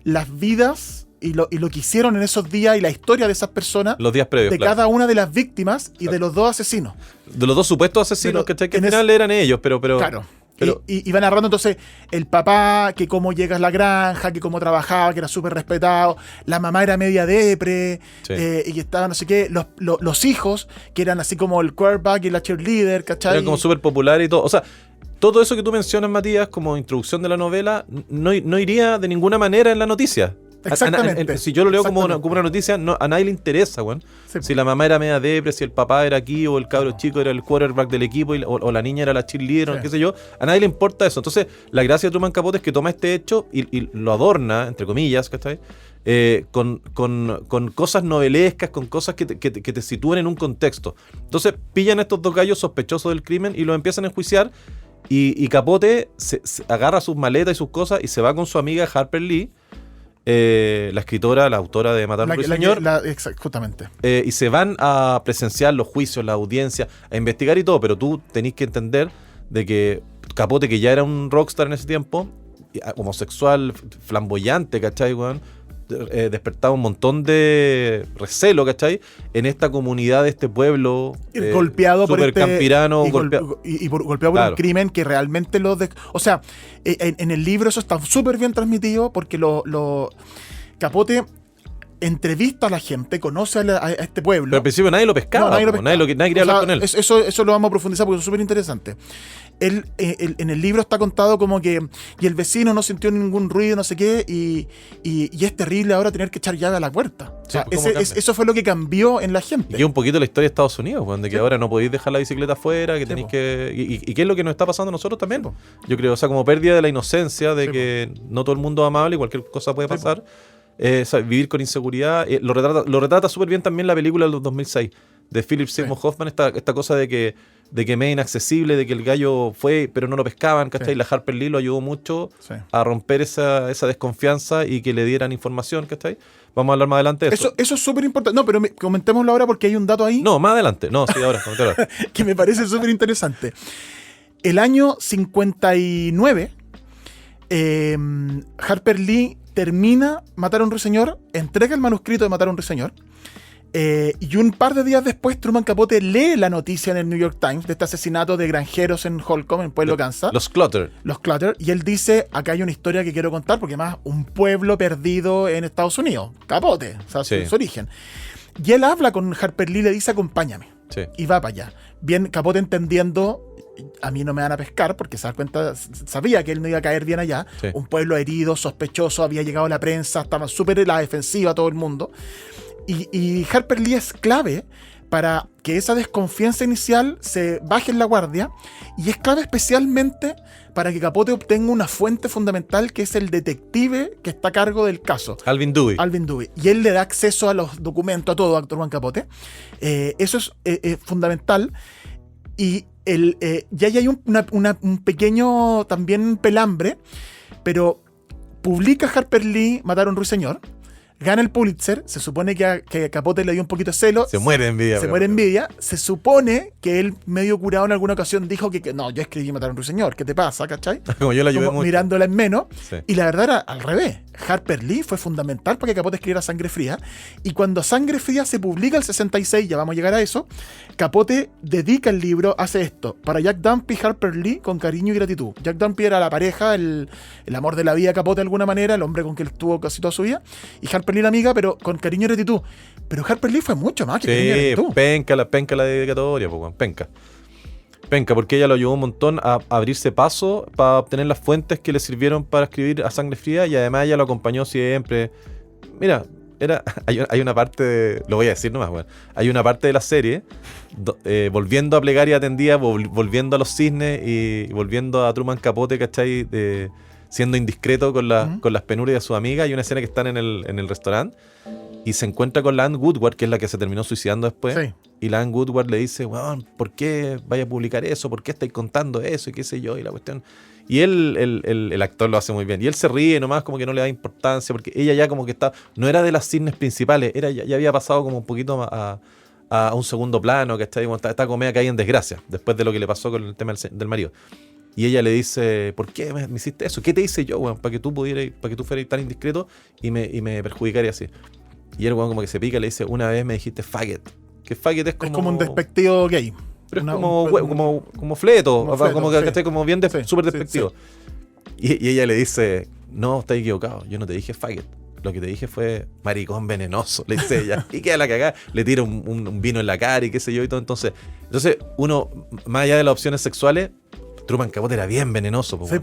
las vidas y lo que hicieron en esos días y la historia de esas personas, Los días previos, de claro. cada una de las víctimas y de los dos asesinos. De los dos supuestos asesinos, De lo- ¿cachai? Que al en final eran ellos, pero Claro. pero- Y va narrando entonces el papá, que cómo llega a la granja, que cómo trabajaba, que era súper respetado. La mamá era media depre, Sí. y que estaba no sé qué. Los hijos, que eran así como el quarterback y la cheerleader, ¿cachai? eran como súper populares y todo. O sea, todo eso que tú mencionas, Matías, como introducción de la novela, no iría de ninguna manera en la noticia. Exactamente. Si yo lo leo como Exactamente. una noticia, a nadie le interesa, weón. Sí. Si la mamá era media depre, si el papá era aquí, o el cabro chico era el quarterback del equipo, o la niña era la cheerleader, o Sí. qué sé yo, a nadie le importa eso. Entonces, la gracia de Truman Capote es que toma este hecho y lo adorna, entre comillas, ¿cachai? Con cosas novelescas, con cosas que te sitúen en un contexto. Entonces, pillan a estos dos gallos sospechosos del crimen y los empiezan a enjuiciar. Y Capote se agarra sus maletas y sus cosas y se va con su amiga Harper Lee, la escritora, la autora de Matar a un Ruiseñor, Justamente. y se van a presenciar los juicios, la audiencia, a investigar y todo, pero tú tenés que entender de que Capote, que ya era un rockstar en ese tiempo, homosexual, flamboyante, ¿cachai, weón? Despertaba un montón de recelo, ¿cachai? En esta comunidad de este pueblo Golpeado por super campirano, golpeado por Claro. un crimen que realmente o sea, en el libro eso está súper bien transmitido porque Capote entrevista a la gente, conoce a este pueblo. Pero al principio nadie lo pescaba, No, nadie lo po, pescaba. nadie quería O sea, hablar con él. Eso lo vamos a profundizar porque es súper interesante. En el libro está contado como que y el vecino no sintió ningún ruido, no sé qué, y es terrible ahora tener que echar llave a la puerta. O sea, Sí, ¿cómo cambia? eso fue lo que cambió en la gente. Y es un poquito la historia de Estados Unidos, weón, de que Sí. ahora no podéis dejar la bicicleta afuera, que Sí, tenéis po. que... Y qué es lo que nos está pasando a nosotros también. Sí, po. Yo creo, o sea, como pérdida de la inocencia, de Sí, que no todo el mundo es amable y cualquier cosa puede Sí, pasar. O sea, vivir con inseguridad. Lo retrata súper bien también la película del 2006 de Philip Seymour Hoffman, esta cosa de que me es inaccesible, de que el gallo fue, pero no lo pescaban, ¿cachai? Sí. La Harper Lee lo ayudó mucho Sí. a romper esa desconfianza y que le dieran información, ¿cachai? Vamos a hablar más adelante de eso. Eso es súper importante. No, pero comentémoslo ahora porque hay un dato ahí No, más adelante. No, sí, ahora. ahora. que me parece súper interesante. El año 59, Harper Lee termina Matar a un Ruiseñor, entrega el manuscrito de Matar a un Ruiseñor, y un par de días después Truman Capote lee la noticia en el New York Times de este asesinato de granjeros en Holcomb, en Pueblo Kansas. Los Clutter. Los Clutter, y él dice, acá hay una historia que quiero contar, porque además un pueblo perdido en Estados Unidos, Capote, o sea, Sí. su origen. Y él habla con Harper Lee, le dice, acompáñame, Sí. y va para allá. Bien, Capote entendiendo, a mí no me van a pescar, porque se da cuenta, sabía que él no iba a caer bien allá, Sí. un pueblo herido, sospechoso, había llegado la prensa, estaba súper en la defensiva todo el mundo, y Harper Lee es clave para que esa desconfianza inicial se baje en la guardia, y es clave especialmente para que Capote obtenga una fuente fundamental que es el detective que está a cargo del caso, Alvin Dewey. Alvin Dewey. Y él le da acceso a los documentos, a todo, a Truman Capote. Eso es fundamental. Y ya hay un pequeño también pelambre, pero publica Harper Lee Matar a un Ruiseñor, gana el Pulitzer, se supone que a Capote le dio un poquito de celo. Se muere de envidia. Se muere de envidia. Se supone que él, medio curado en alguna ocasión, dijo que no, yo escribí Matar a un Ruiseñor, ¿qué te pasa, cachai? Como yo la ayudé Como mucho. mirándola en menos. Sí. Y la verdad era al revés. Harper Lee fue fundamental para que Capote escribiera Sangre Fría. Y cuando Sangre Fría se publica el 66, ya vamos a llegar a eso, Capote dedica el libro, hace esto, para Jack Dumpy y Harper Lee con cariño y gratitud. Jack Dumpy era la pareja, el amor de la vida de Capote de alguna manera, el hombre con que él estuvo casi toda su vida. Y Harper Lee la amiga, pero con cariño y gratitud. Pero Harper Lee fue mucho más que cariño y Sí, gratitud. penca la dedicatoria, pues, weón, penca. Penca, porque ella lo ayudó un montón a abrirse paso para obtener las fuentes que le sirvieron para escribir a Sangre Fría, y además ella lo acompañó siempre. Mira, hay una parte, lo voy a decir nomás, weón. Hay una parte de la serie, volviendo a Plegaria Atendida, volviendo a los cisnes y volviendo a Truman Capote, ¿cachai? Siendo indiscreto con las penurias de su amiga. Hay una escena que están en el restaurante y se encuentra con la Anne Woodward, que es la que se terminó suicidando después. Sí. y la Anne Woodward le dice, weón, ¿por qué vaya a publicar eso? ¿Por qué estáis contando eso? Y qué sé yo, y la cuestión. Y el actor lo hace muy bien. Y él se ríe nomás, como que no le da importancia, porque ella ya como que no era de las cisnes principales, ya había pasado como un poquito a un segundo plano, que está como media caída en desgracia, después de lo que le pasó con el tema del marido. Y ella le dice, ¿por qué me hiciste eso? ¿Qué te hice yo, weón? Para que tú fueras tan indiscreto y me perjudicaras así. Y el weón como que se pica y le dice, una vez me dijiste faggot. Que faggot es como un despectivo gay. Pero es como fleto, como que esté como bien súper despectivo. Sí. Y ella le dice, no, estás equivocado, yo no te dije faggot. Lo que te dije fue maricón venenoso, le dice ella. Y queda la cagada, le tira un vino en la cara y qué sé yo y todo. Entonces uno, más allá de las opciones sexuales, Truman Capote era bien venenoso. Sí,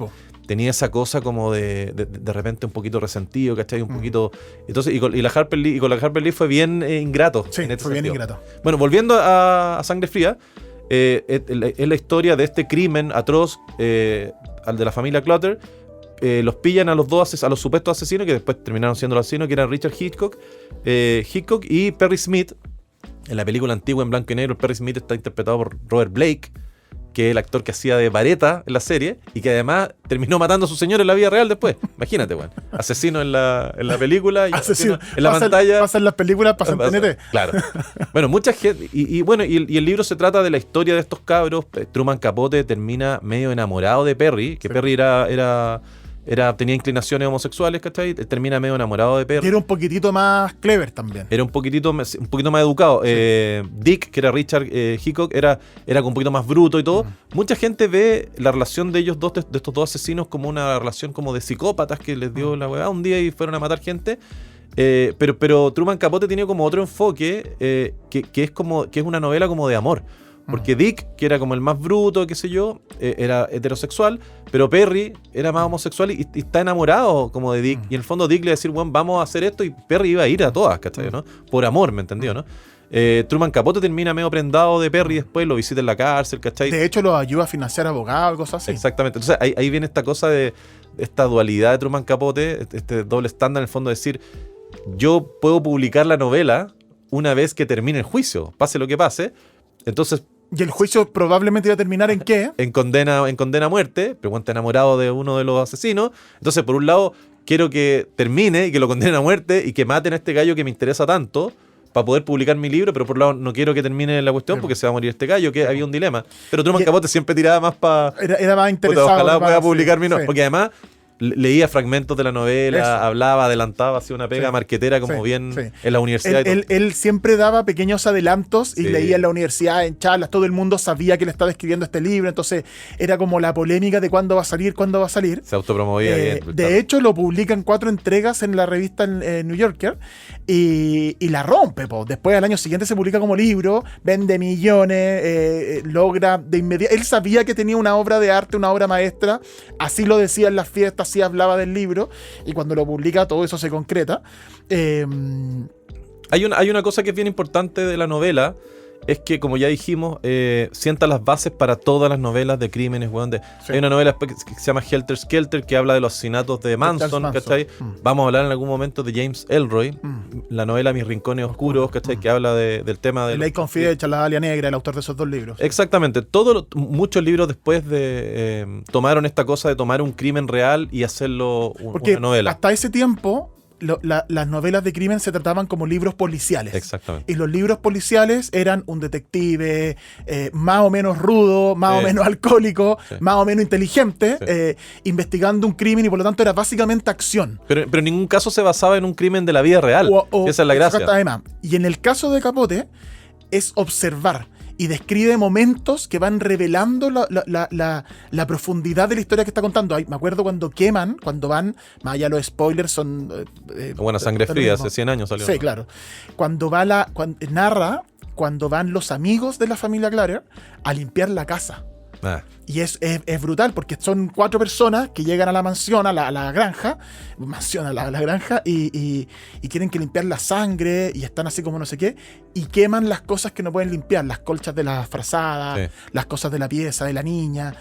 tenía esa cosa como de repente un poquito resentido, ¿cachai? Un poquito. Entonces, y con la Harper Lee fue bien ingrato. Sí, en este fue bien sentido. ingrato. Bueno, volviendo a Sangre Fría, es la historia de este crimen atroz al de la familia Clutter. Los pillan a los supuestos asesinos, que después terminaron siendo los asesinos, que eran Richard Hitchcock y Perry Smith. En la película antigua en blanco y negro, Perry Smith está interpretado por Robert Blake, que es el actor que hacía de Vareta en la serie y que además terminó matando a su señor en la vida real después. Imagínate, weón. Asesino en la película y asesino en la pantalla. Pasan las películas, pasan TNT. Claro. Bueno, mucha gente. Y el libro se trata de la historia de estos cabros. Truman Capote termina medio enamorado de Perry, que sí. Perry tenía inclinaciones homosexuales, ¿cachai? Termina medio enamorado de Perry. Y era un poquitito más clever también. Era un poquito más educado. Sí. Dick, que era Richard Hitchcock, era un poquito más bruto y todo. Mucha gente ve la relación de ellos dos, de estos dos asesinos, como una relación como de psicópatas que les dio la weá un día y fueron a matar gente. Pero Truman Capote tiene como otro enfoque que es una novela como de amor. Porque Dick, que era como el más bruto, qué sé yo, era heterosexual, pero Perry era más homosexual y está enamorado como de Dick. Y en el fondo Dick le va a decir, bueno, vamos a hacer esto, y Perry iba a ir a todas, ¿cachai? ¿No? Por amor, ¿me entendió? ¿No? Truman Capote termina medio prendado de Perry, después lo visita en la cárcel, ¿cachai? De hecho, lo ayuda a financiar abogados, cosas así. Exactamente. Entonces ahí viene esta cosa de esta dualidad de Truman Capote, este doble estándar, en el fondo, de decir, yo puedo publicar la novela una vez que termine el juicio, pase lo que pase. Entonces, y el juicio probablemente iba a terminar ¿en qué? En condena a muerte, pero cuando está enamorado de uno de los asesinos. Entonces, por un lado, quiero que termine y que lo condenen a muerte y que maten a este gallo que me interesa tanto para poder publicar mi libro, pero por un lado no quiero que termine la cuestión porque se va a morir este gallo, que había un dilema. Pero Truman Capote siempre tiraba más para... Era más interesado. Ojalá pueda publicar mi novela. Porque además leía fragmentos de la novela, hablaba, adelantaba, hacía una pega marquetera como bien en la universidad. Él siempre daba pequeños adelantos y leía en la universidad, en charlas, todo el mundo sabía que le estaba escribiendo este libro, entonces era como la polémica de cuándo va a salir. Se autopromovía bien. De hecho, lo publica en 4 entregas en la revista New Yorker y la rompe. Después, al año siguiente, se publica como libro, vende millones, logra de inmediato. Él sabía que tenía una obra de arte, una obra maestra, así lo decía en las fiestas, así hablaba del libro, y cuando lo publica todo eso se concreta. Hay una cosa que es bien importante de la novela, es que, como ya dijimos, sienta las bases para todas las novelas de crímenes, weón. Hay una novela que se llama Helter Skelter, que habla de los asesinatos de Manson, ¿cachai? Vamos a hablar en algún momento de James Ellroy, la novela Mis Rincones Oscuros, ¿cachai? Que habla del tema de... Ley Confidential, La Dalia Negra, el autor de esos 2 libros. Exactamente. Muchos libros después tomaron esta cosa de tomar un crimen real y hacerlo una novela. Hasta ese tiempo... las novelas de crimen se trataban como libros policiales. Exactamente. Y los libros policiales eran un detective más o menos rudo, más o menos alcohólico, más o menos inteligente, investigando un crimen, y por lo tanto era básicamente acción. Pero en ningún caso se basaba en un crimen de la vida real. Esa es la gracia. Además. Y en el caso de Capote es observar y describe momentos que van revelando la profundidad de la historia que está contando. Me acuerdo cuando van, más allá los spoilers son... Buena Sangre Fría, hace 100 años salió. Sí, claro. Narra cuando van los amigos de la familia Clutter a limpiar la casa. Y es brutal porque son 4 personas que llegan a la mansión, a la granja, la granja y tienen que limpiar la sangre y están así como no sé qué, y queman las cosas que no pueden limpiar, las colchas de las frazadas, las cosas de la pieza de la niña,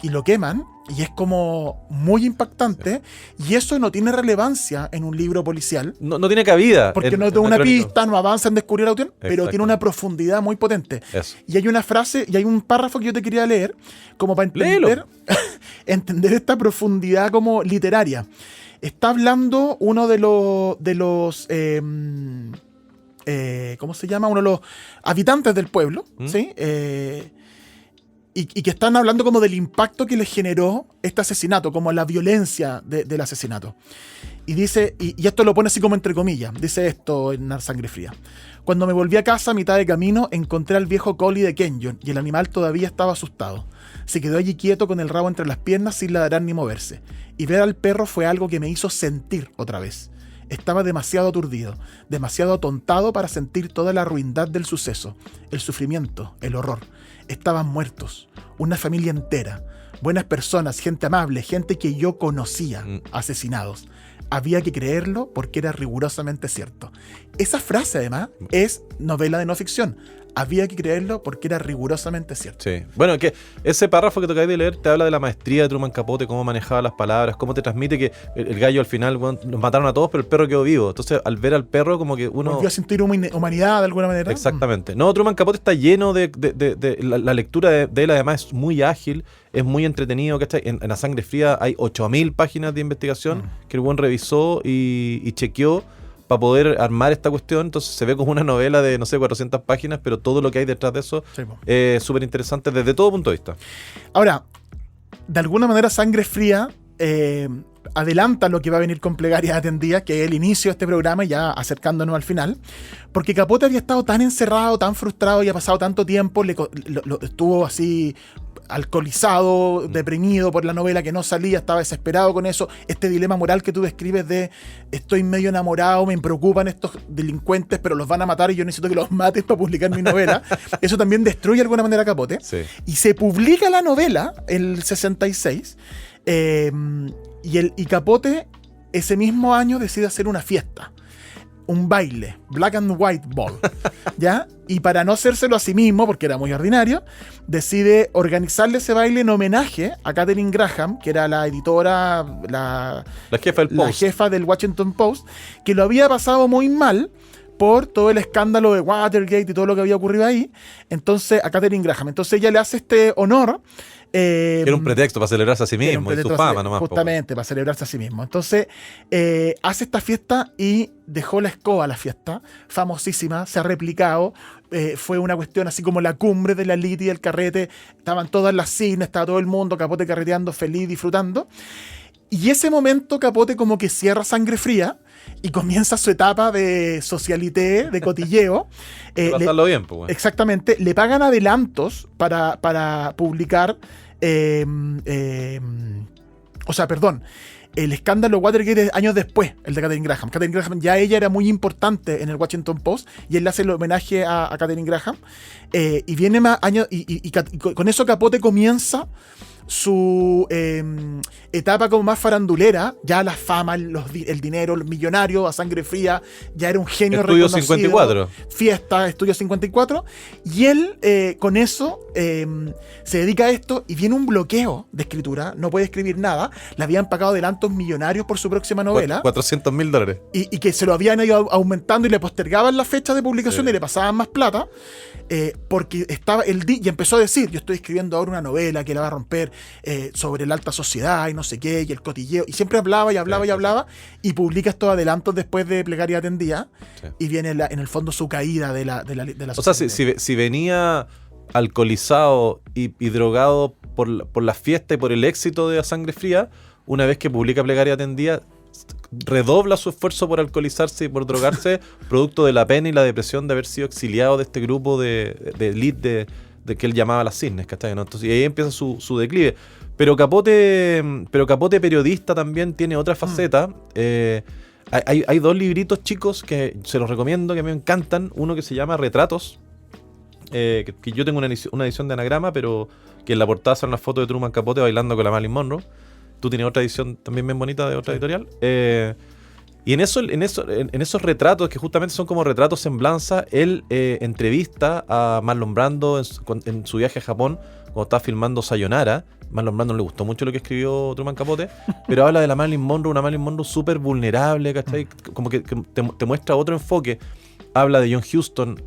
y lo queman, y es como muy impactante, y eso no tiene relevancia en un libro policial. No tiene cabida. Porque no tiene una pista, no avanza en descubrir la cuestión, pero tiene una profundidad muy potente. Eso. Y hay una frase, y hay un párrafo que yo te quería leer, como para entender esta profundidad como literaria. Está hablando uno de los ¿cómo se llama? Uno de los habitantes del pueblo, ¿sí? Y que están hablando como del impacto que les generó este asesinato, como la violencia del asesinato. Y dice, y esto lo pone así como entre comillas, dice esto en Sangre Fría. Cuando me volví a casa a mitad de camino, encontré al viejo collie de Kenyon y el animal todavía estaba asustado. Se quedó allí quieto con el rabo entre las piernas sin ladrar ni moverse. Y ver al perro fue algo que me hizo sentir otra vez. Estaba demasiado aturdido, demasiado atontado para sentir toda la ruindad del suceso, el sufrimiento, el horror. Estaban muertos, una familia entera, buenas personas, gente amable, gente que yo conocía, asesinados. Había que creerlo porque era rigurosamente cierto. Esa frase, además, es novela de no ficción. Había que creerlo porque era rigurosamente cierto. Sí. Bueno, que ese párrafo que te acabas de leer te habla de la maestría de Truman Capote, cómo manejaba las palabras, cómo te transmite que el gallo al final, bueno, nos mataron a todos, pero el perro quedó vivo. Entonces, al ver al perro, como que uno... volvió a sentir humanidad de alguna manera. Exactamente. No, Truman Capote está lleno de la lectura de él, además es muy ágil, es muy entretenido, ¿cachai? En La Sangre Fría hay 8.000 páginas de investigación que el buen revisó y chequeó para poder armar esta cuestión. Entonces se ve como una novela de, no sé, 400 páginas, pero todo lo que hay detrás de eso es súper interesante desde todo punto de vista. Ahora, de alguna manera Sangre Fría adelanta lo que va a venir con Plegarias Atendidas, que es el inicio de este programa, ya acercándonos al final, porque Capote había estado tan encerrado, tan frustrado y ha pasado tanto tiempo, estuvo así alcoholizado, deprimido por la novela, que no salía, estaba desesperado con eso, este dilema moral que tú describes de estoy medio enamorado, me preocupan estos delincuentes, pero los van a matar y yo necesito que los maten para publicar mi novela. Eso también destruye de alguna manera a Capote. Sí. Y se publica la novela en el 66, y Capote ese mismo año decide hacer una fiesta, un baile, Black and White Ball, ¿ya? Y para no hacérselo a sí mismo, porque era muy ordinario, decide organizarle ese baile en homenaje a Katharine Graham, que era la editora, la jefa del Washington Post, que lo había pasado muy mal por todo el escándalo de Watergate y todo lo que había ocurrido ahí. Entonces, a Katharine Graham. Entonces ella le hace este honor. Era un pretexto para celebrarse a sí mismo y su fama nomás. Justamente, para celebrarse a sí mismo. Entonces, hace esta fiesta y dejó la escoba a la fiesta, famosísima, se ha replicado. Fue una cuestión así como la cumbre de la elite y del carrete. Estaban todas las cines, estaba todo el mundo, Capote carreteando, feliz, disfrutando. Y ese momento Capote como que cierra Sangre Fría y comienza su etapa de socialité, de cotilleo. Pasarlo bien, pues, bueno. Exactamente. Le pagan adelantos para publicar... el escándalo Watergate es años después, el de Katharine Graham. Katharine Graham, ya ella era muy importante en el Washington Post y él le hace el homenaje a Katharine Graham. Y viene más años, y con eso Capote comienza su etapa como más farandulera, ya la fama, el dinero, los millonarios, a Sangre Fría, ya era un genio Estudio reconocido. 54. Fiesta, Estudio 54. Y él con eso se dedica a esto y viene un bloqueo de escritura, no puede escribir nada. Le habían pagado adelantos millonarios por su próxima novela. $400,000. Y que se lo habían ido aumentando y le postergaban la fecha de publicación y le pasaban más plata. Porque estaba y empezó a decir, yo estoy escribiendo ahora una novela que la va a romper sobre la alta sociedad y no sé qué, y el cotilleo, y siempre hablaba y publica estos adelantos después de Plegaria Atendida, y viene en el fondo su caída de la o sea, si venía alcoholizado y drogado por la fiesta y por el éxito de A Sangre Fría, una vez que publica Plegaria Atendida, redobla su esfuerzo por alcoholizarse y por drogarse, producto de la pena y la depresión de haber sido exiliado de este grupo de elite de que él llamaba las cisnes, ¿cachai? ¿No? Entonces, y ahí empieza su declive. Pero Capote periodista también tiene otra faceta. Hay 2 libritos chicos que se los recomiendo, que me encantan. Uno que se llama Retratos, que yo tengo una edición de Anagrama, pero que en la portada sale una foto de Truman Capote bailando con la Marilyn Monroe. Tú tienes otra edición también bien bonita de otra editorial. Y en esos retratos, que justamente son como retratos semblanza, él entrevista a Marlon Brando en su viaje a Japón, cuando estaba filmando Sayonara. Marlon Brando no le gustó mucho lo que escribió Truman Capote, pero habla de la Marilyn Monroe, una Marilyn Monroe súper vulnerable, ¿cachai? Como que te muestra otro enfoque. Habla de John Huston,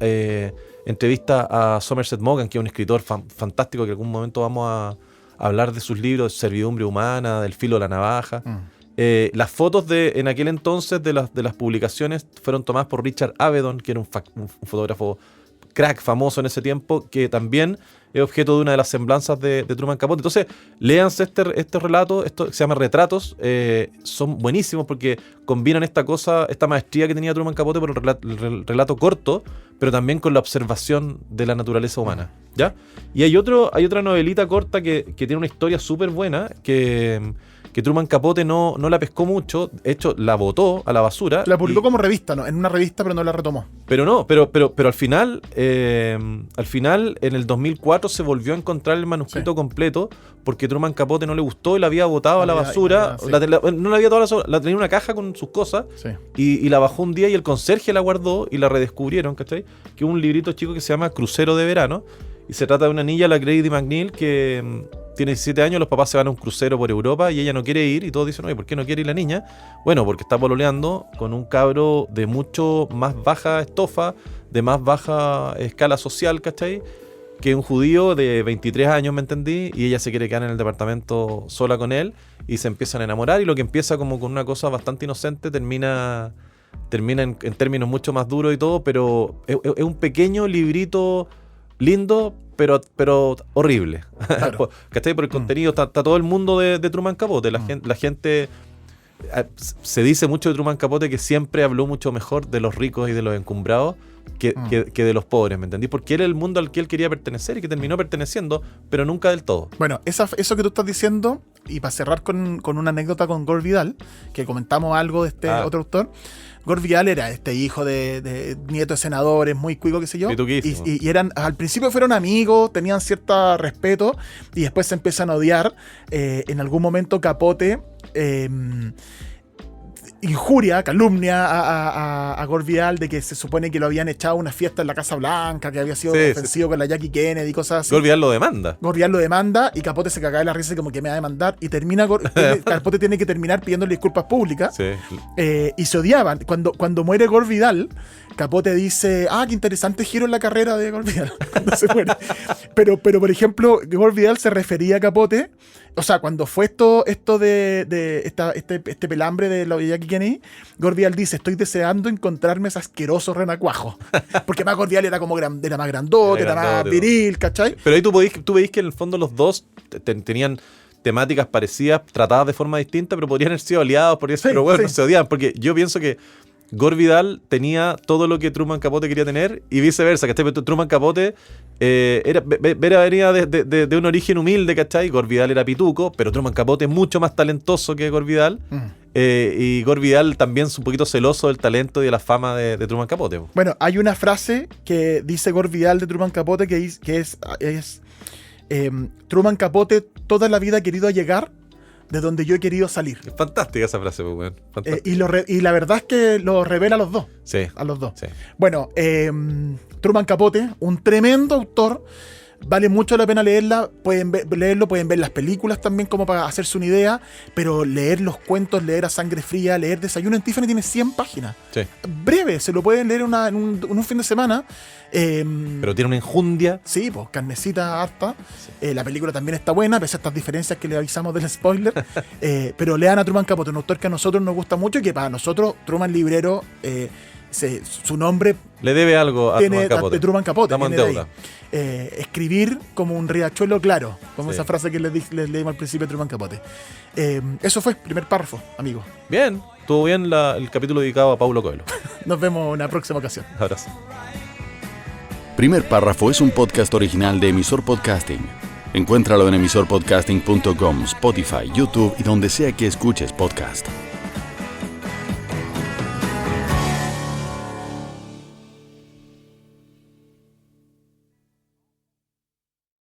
entrevista a Somerset Maugham, que es un escritor fantástico, que en algún momento vamos a hablar de sus libros, Servidumbre Humana, Del Filo de la Navaja. Las fotos en aquel entonces de las publicaciones fueron tomadas por Richard Avedon, que era un fotógrafo crack famoso en ese tiempo, que también es objeto de una de las semblanzas de Truman Capote. Entonces, léanse este relato, esto se llama Retratos, son buenísimos porque combinan esta maestría que tenía Truman Capote por el relato corto, pero también con la observación de la naturaleza humana, ¿ya? Y hay otra novelita corta que tiene una historia súper buena, que Truman Capote no la pescó mucho, de hecho la botó a la basura. La publicó como revista, ¿no? En una revista, pero no la retomó. Pero al final en el 2004 se volvió a encontrar el manuscrito completo, porque Truman Capote no le gustó y la había botado a la basura. Sí. No la había botado a la basura, la tenía en una caja con sus cosas, Sí. y la bajó un día y el conserje la guardó y la redescubrieron, ¿cachai? Que es un librito chico que se llama Crucero de Verano, y se trata de una niña, la Grady McNeil, que tiene 17 años, los papás se van a un crucero por Europa y ella no quiere ir, y todos dicen, oye, ¿por qué no quiere ir la niña? Bueno, porque está pololeando con un cabro de mucho más baja estofa, de más baja escala social, ¿cachai? Que un judío de 23 años, ¿me entendí? Y ella se quiere quedar en el departamento sola con él, y se empiezan a enamorar, y lo que empieza como con una cosa bastante inocente termina en términos mucho más duros y todo, pero es un pequeño librito lindo, pero horrible. Claro. ¿Cachai? Por el contenido está todo el mundo de Truman Capote. La gente se dice mucho de Truman Capote que siempre habló mucho mejor de los ricos y de los encumbrados que de los pobres, ¿me entendí? Porque era el mundo al que él quería pertenecer y que terminó perteneciendo, pero nunca del todo. Bueno, eso que tú estás diciendo, y para cerrar con una anécdota con Gore Vidal, que comentamos algo de este otro autor. Gore Vidal era hijo de nieto de senadores, muy cuico, qué sé yo. Y eran, al principio fueron amigos, tenían cierto respeto, y después se empiezan a odiar. En algún momento Capote injuria, calumnia a Gore Vidal de que se supone que lo habían echado a una fiesta en la Casa Blanca, que había sido ofensivo con la Jackie Kennedy y cosas así. Gore Vidal lo demanda. Gore Vidal lo demanda y Capote se caga de la risa y como que me va a demandar, y Capote tiene que terminar pidiéndole disculpas públicas. Sí. Y se odiaban. Cuando muere Gore Vidal, Capote dice, qué interesante giro en la carrera de Gore Vidal cuando se muere. Pero por ejemplo, Gore Vidal se refería a Capote, o sea, cuando fue esto de este pelambre de la Jackie Kennedy, Gore Vidal dice, estoy deseando encontrarme ese asqueroso renacuajo. Porque más Gore Vidal era como era más grandote, era más viril, ¿cachai? Pero ahí tú veis que en el fondo los dos tenían temáticas parecidas, tratadas de forma distinta, pero podrían haber sido aliados, pero bueno, no se odiaban, porque yo pienso que Gore Vidal tenía todo lo que Truman Capote quería tener y viceversa, ¿cachai? Truman Capote venía de un origen humilde, ¿cachai? Gore Vidal era pituco, pero Truman Capote es mucho más talentoso que Gore Vidal. Y Gore Vidal también es un poquito celoso del talento y de la fama de Truman Capote. Bueno, hay una frase que dice Gore Vidal de Truman Capote que es Truman Capote toda la vida ha querido llegar de donde yo he querido salir. Es fantástica esa frase, pues, bueno. Y la verdad es que lo revela a los dos. Sí. A los dos. Sí. Bueno, Truman Capote, un tremendo autor. Vale mucho la pena leerla. Pueden ver las películas también como para hacerse una idea. Pero leer los cuentos, leer A Sangre Fría, leer Desayuno en Tiffany tiene 100 páginas. Sí. Breve, se lo pueden leer en un fin de semana. Pero tiene una enjundia. Sí, pues carnecita harta. Sí. La película también está buena, pese a estas diferencias que le avisamos del spoiler. Pero lean a Truman Capote, un autor que a nosotros nos gusta mucho y que para nosotros, Truman Librero, su nombre le debe algo a Truman Capote. De Truman Capote. Estamos en deuda. Escribir como un riachuelo claro, como sí. Esa frase que les leímos al principio de Truman Capote. Eso fue el primer párrafo, amigo. Bien, estuvo bien el capítulo dedicado a Paulo Coelho. Nos vemos en una próxima ocasión. Abrazo. Primer Párrafo es un podcast original de Emisor Podcasting. Encuéntralo en emisorpodcasting.com, Spotify, YouTube y donde sea que escuches podcast.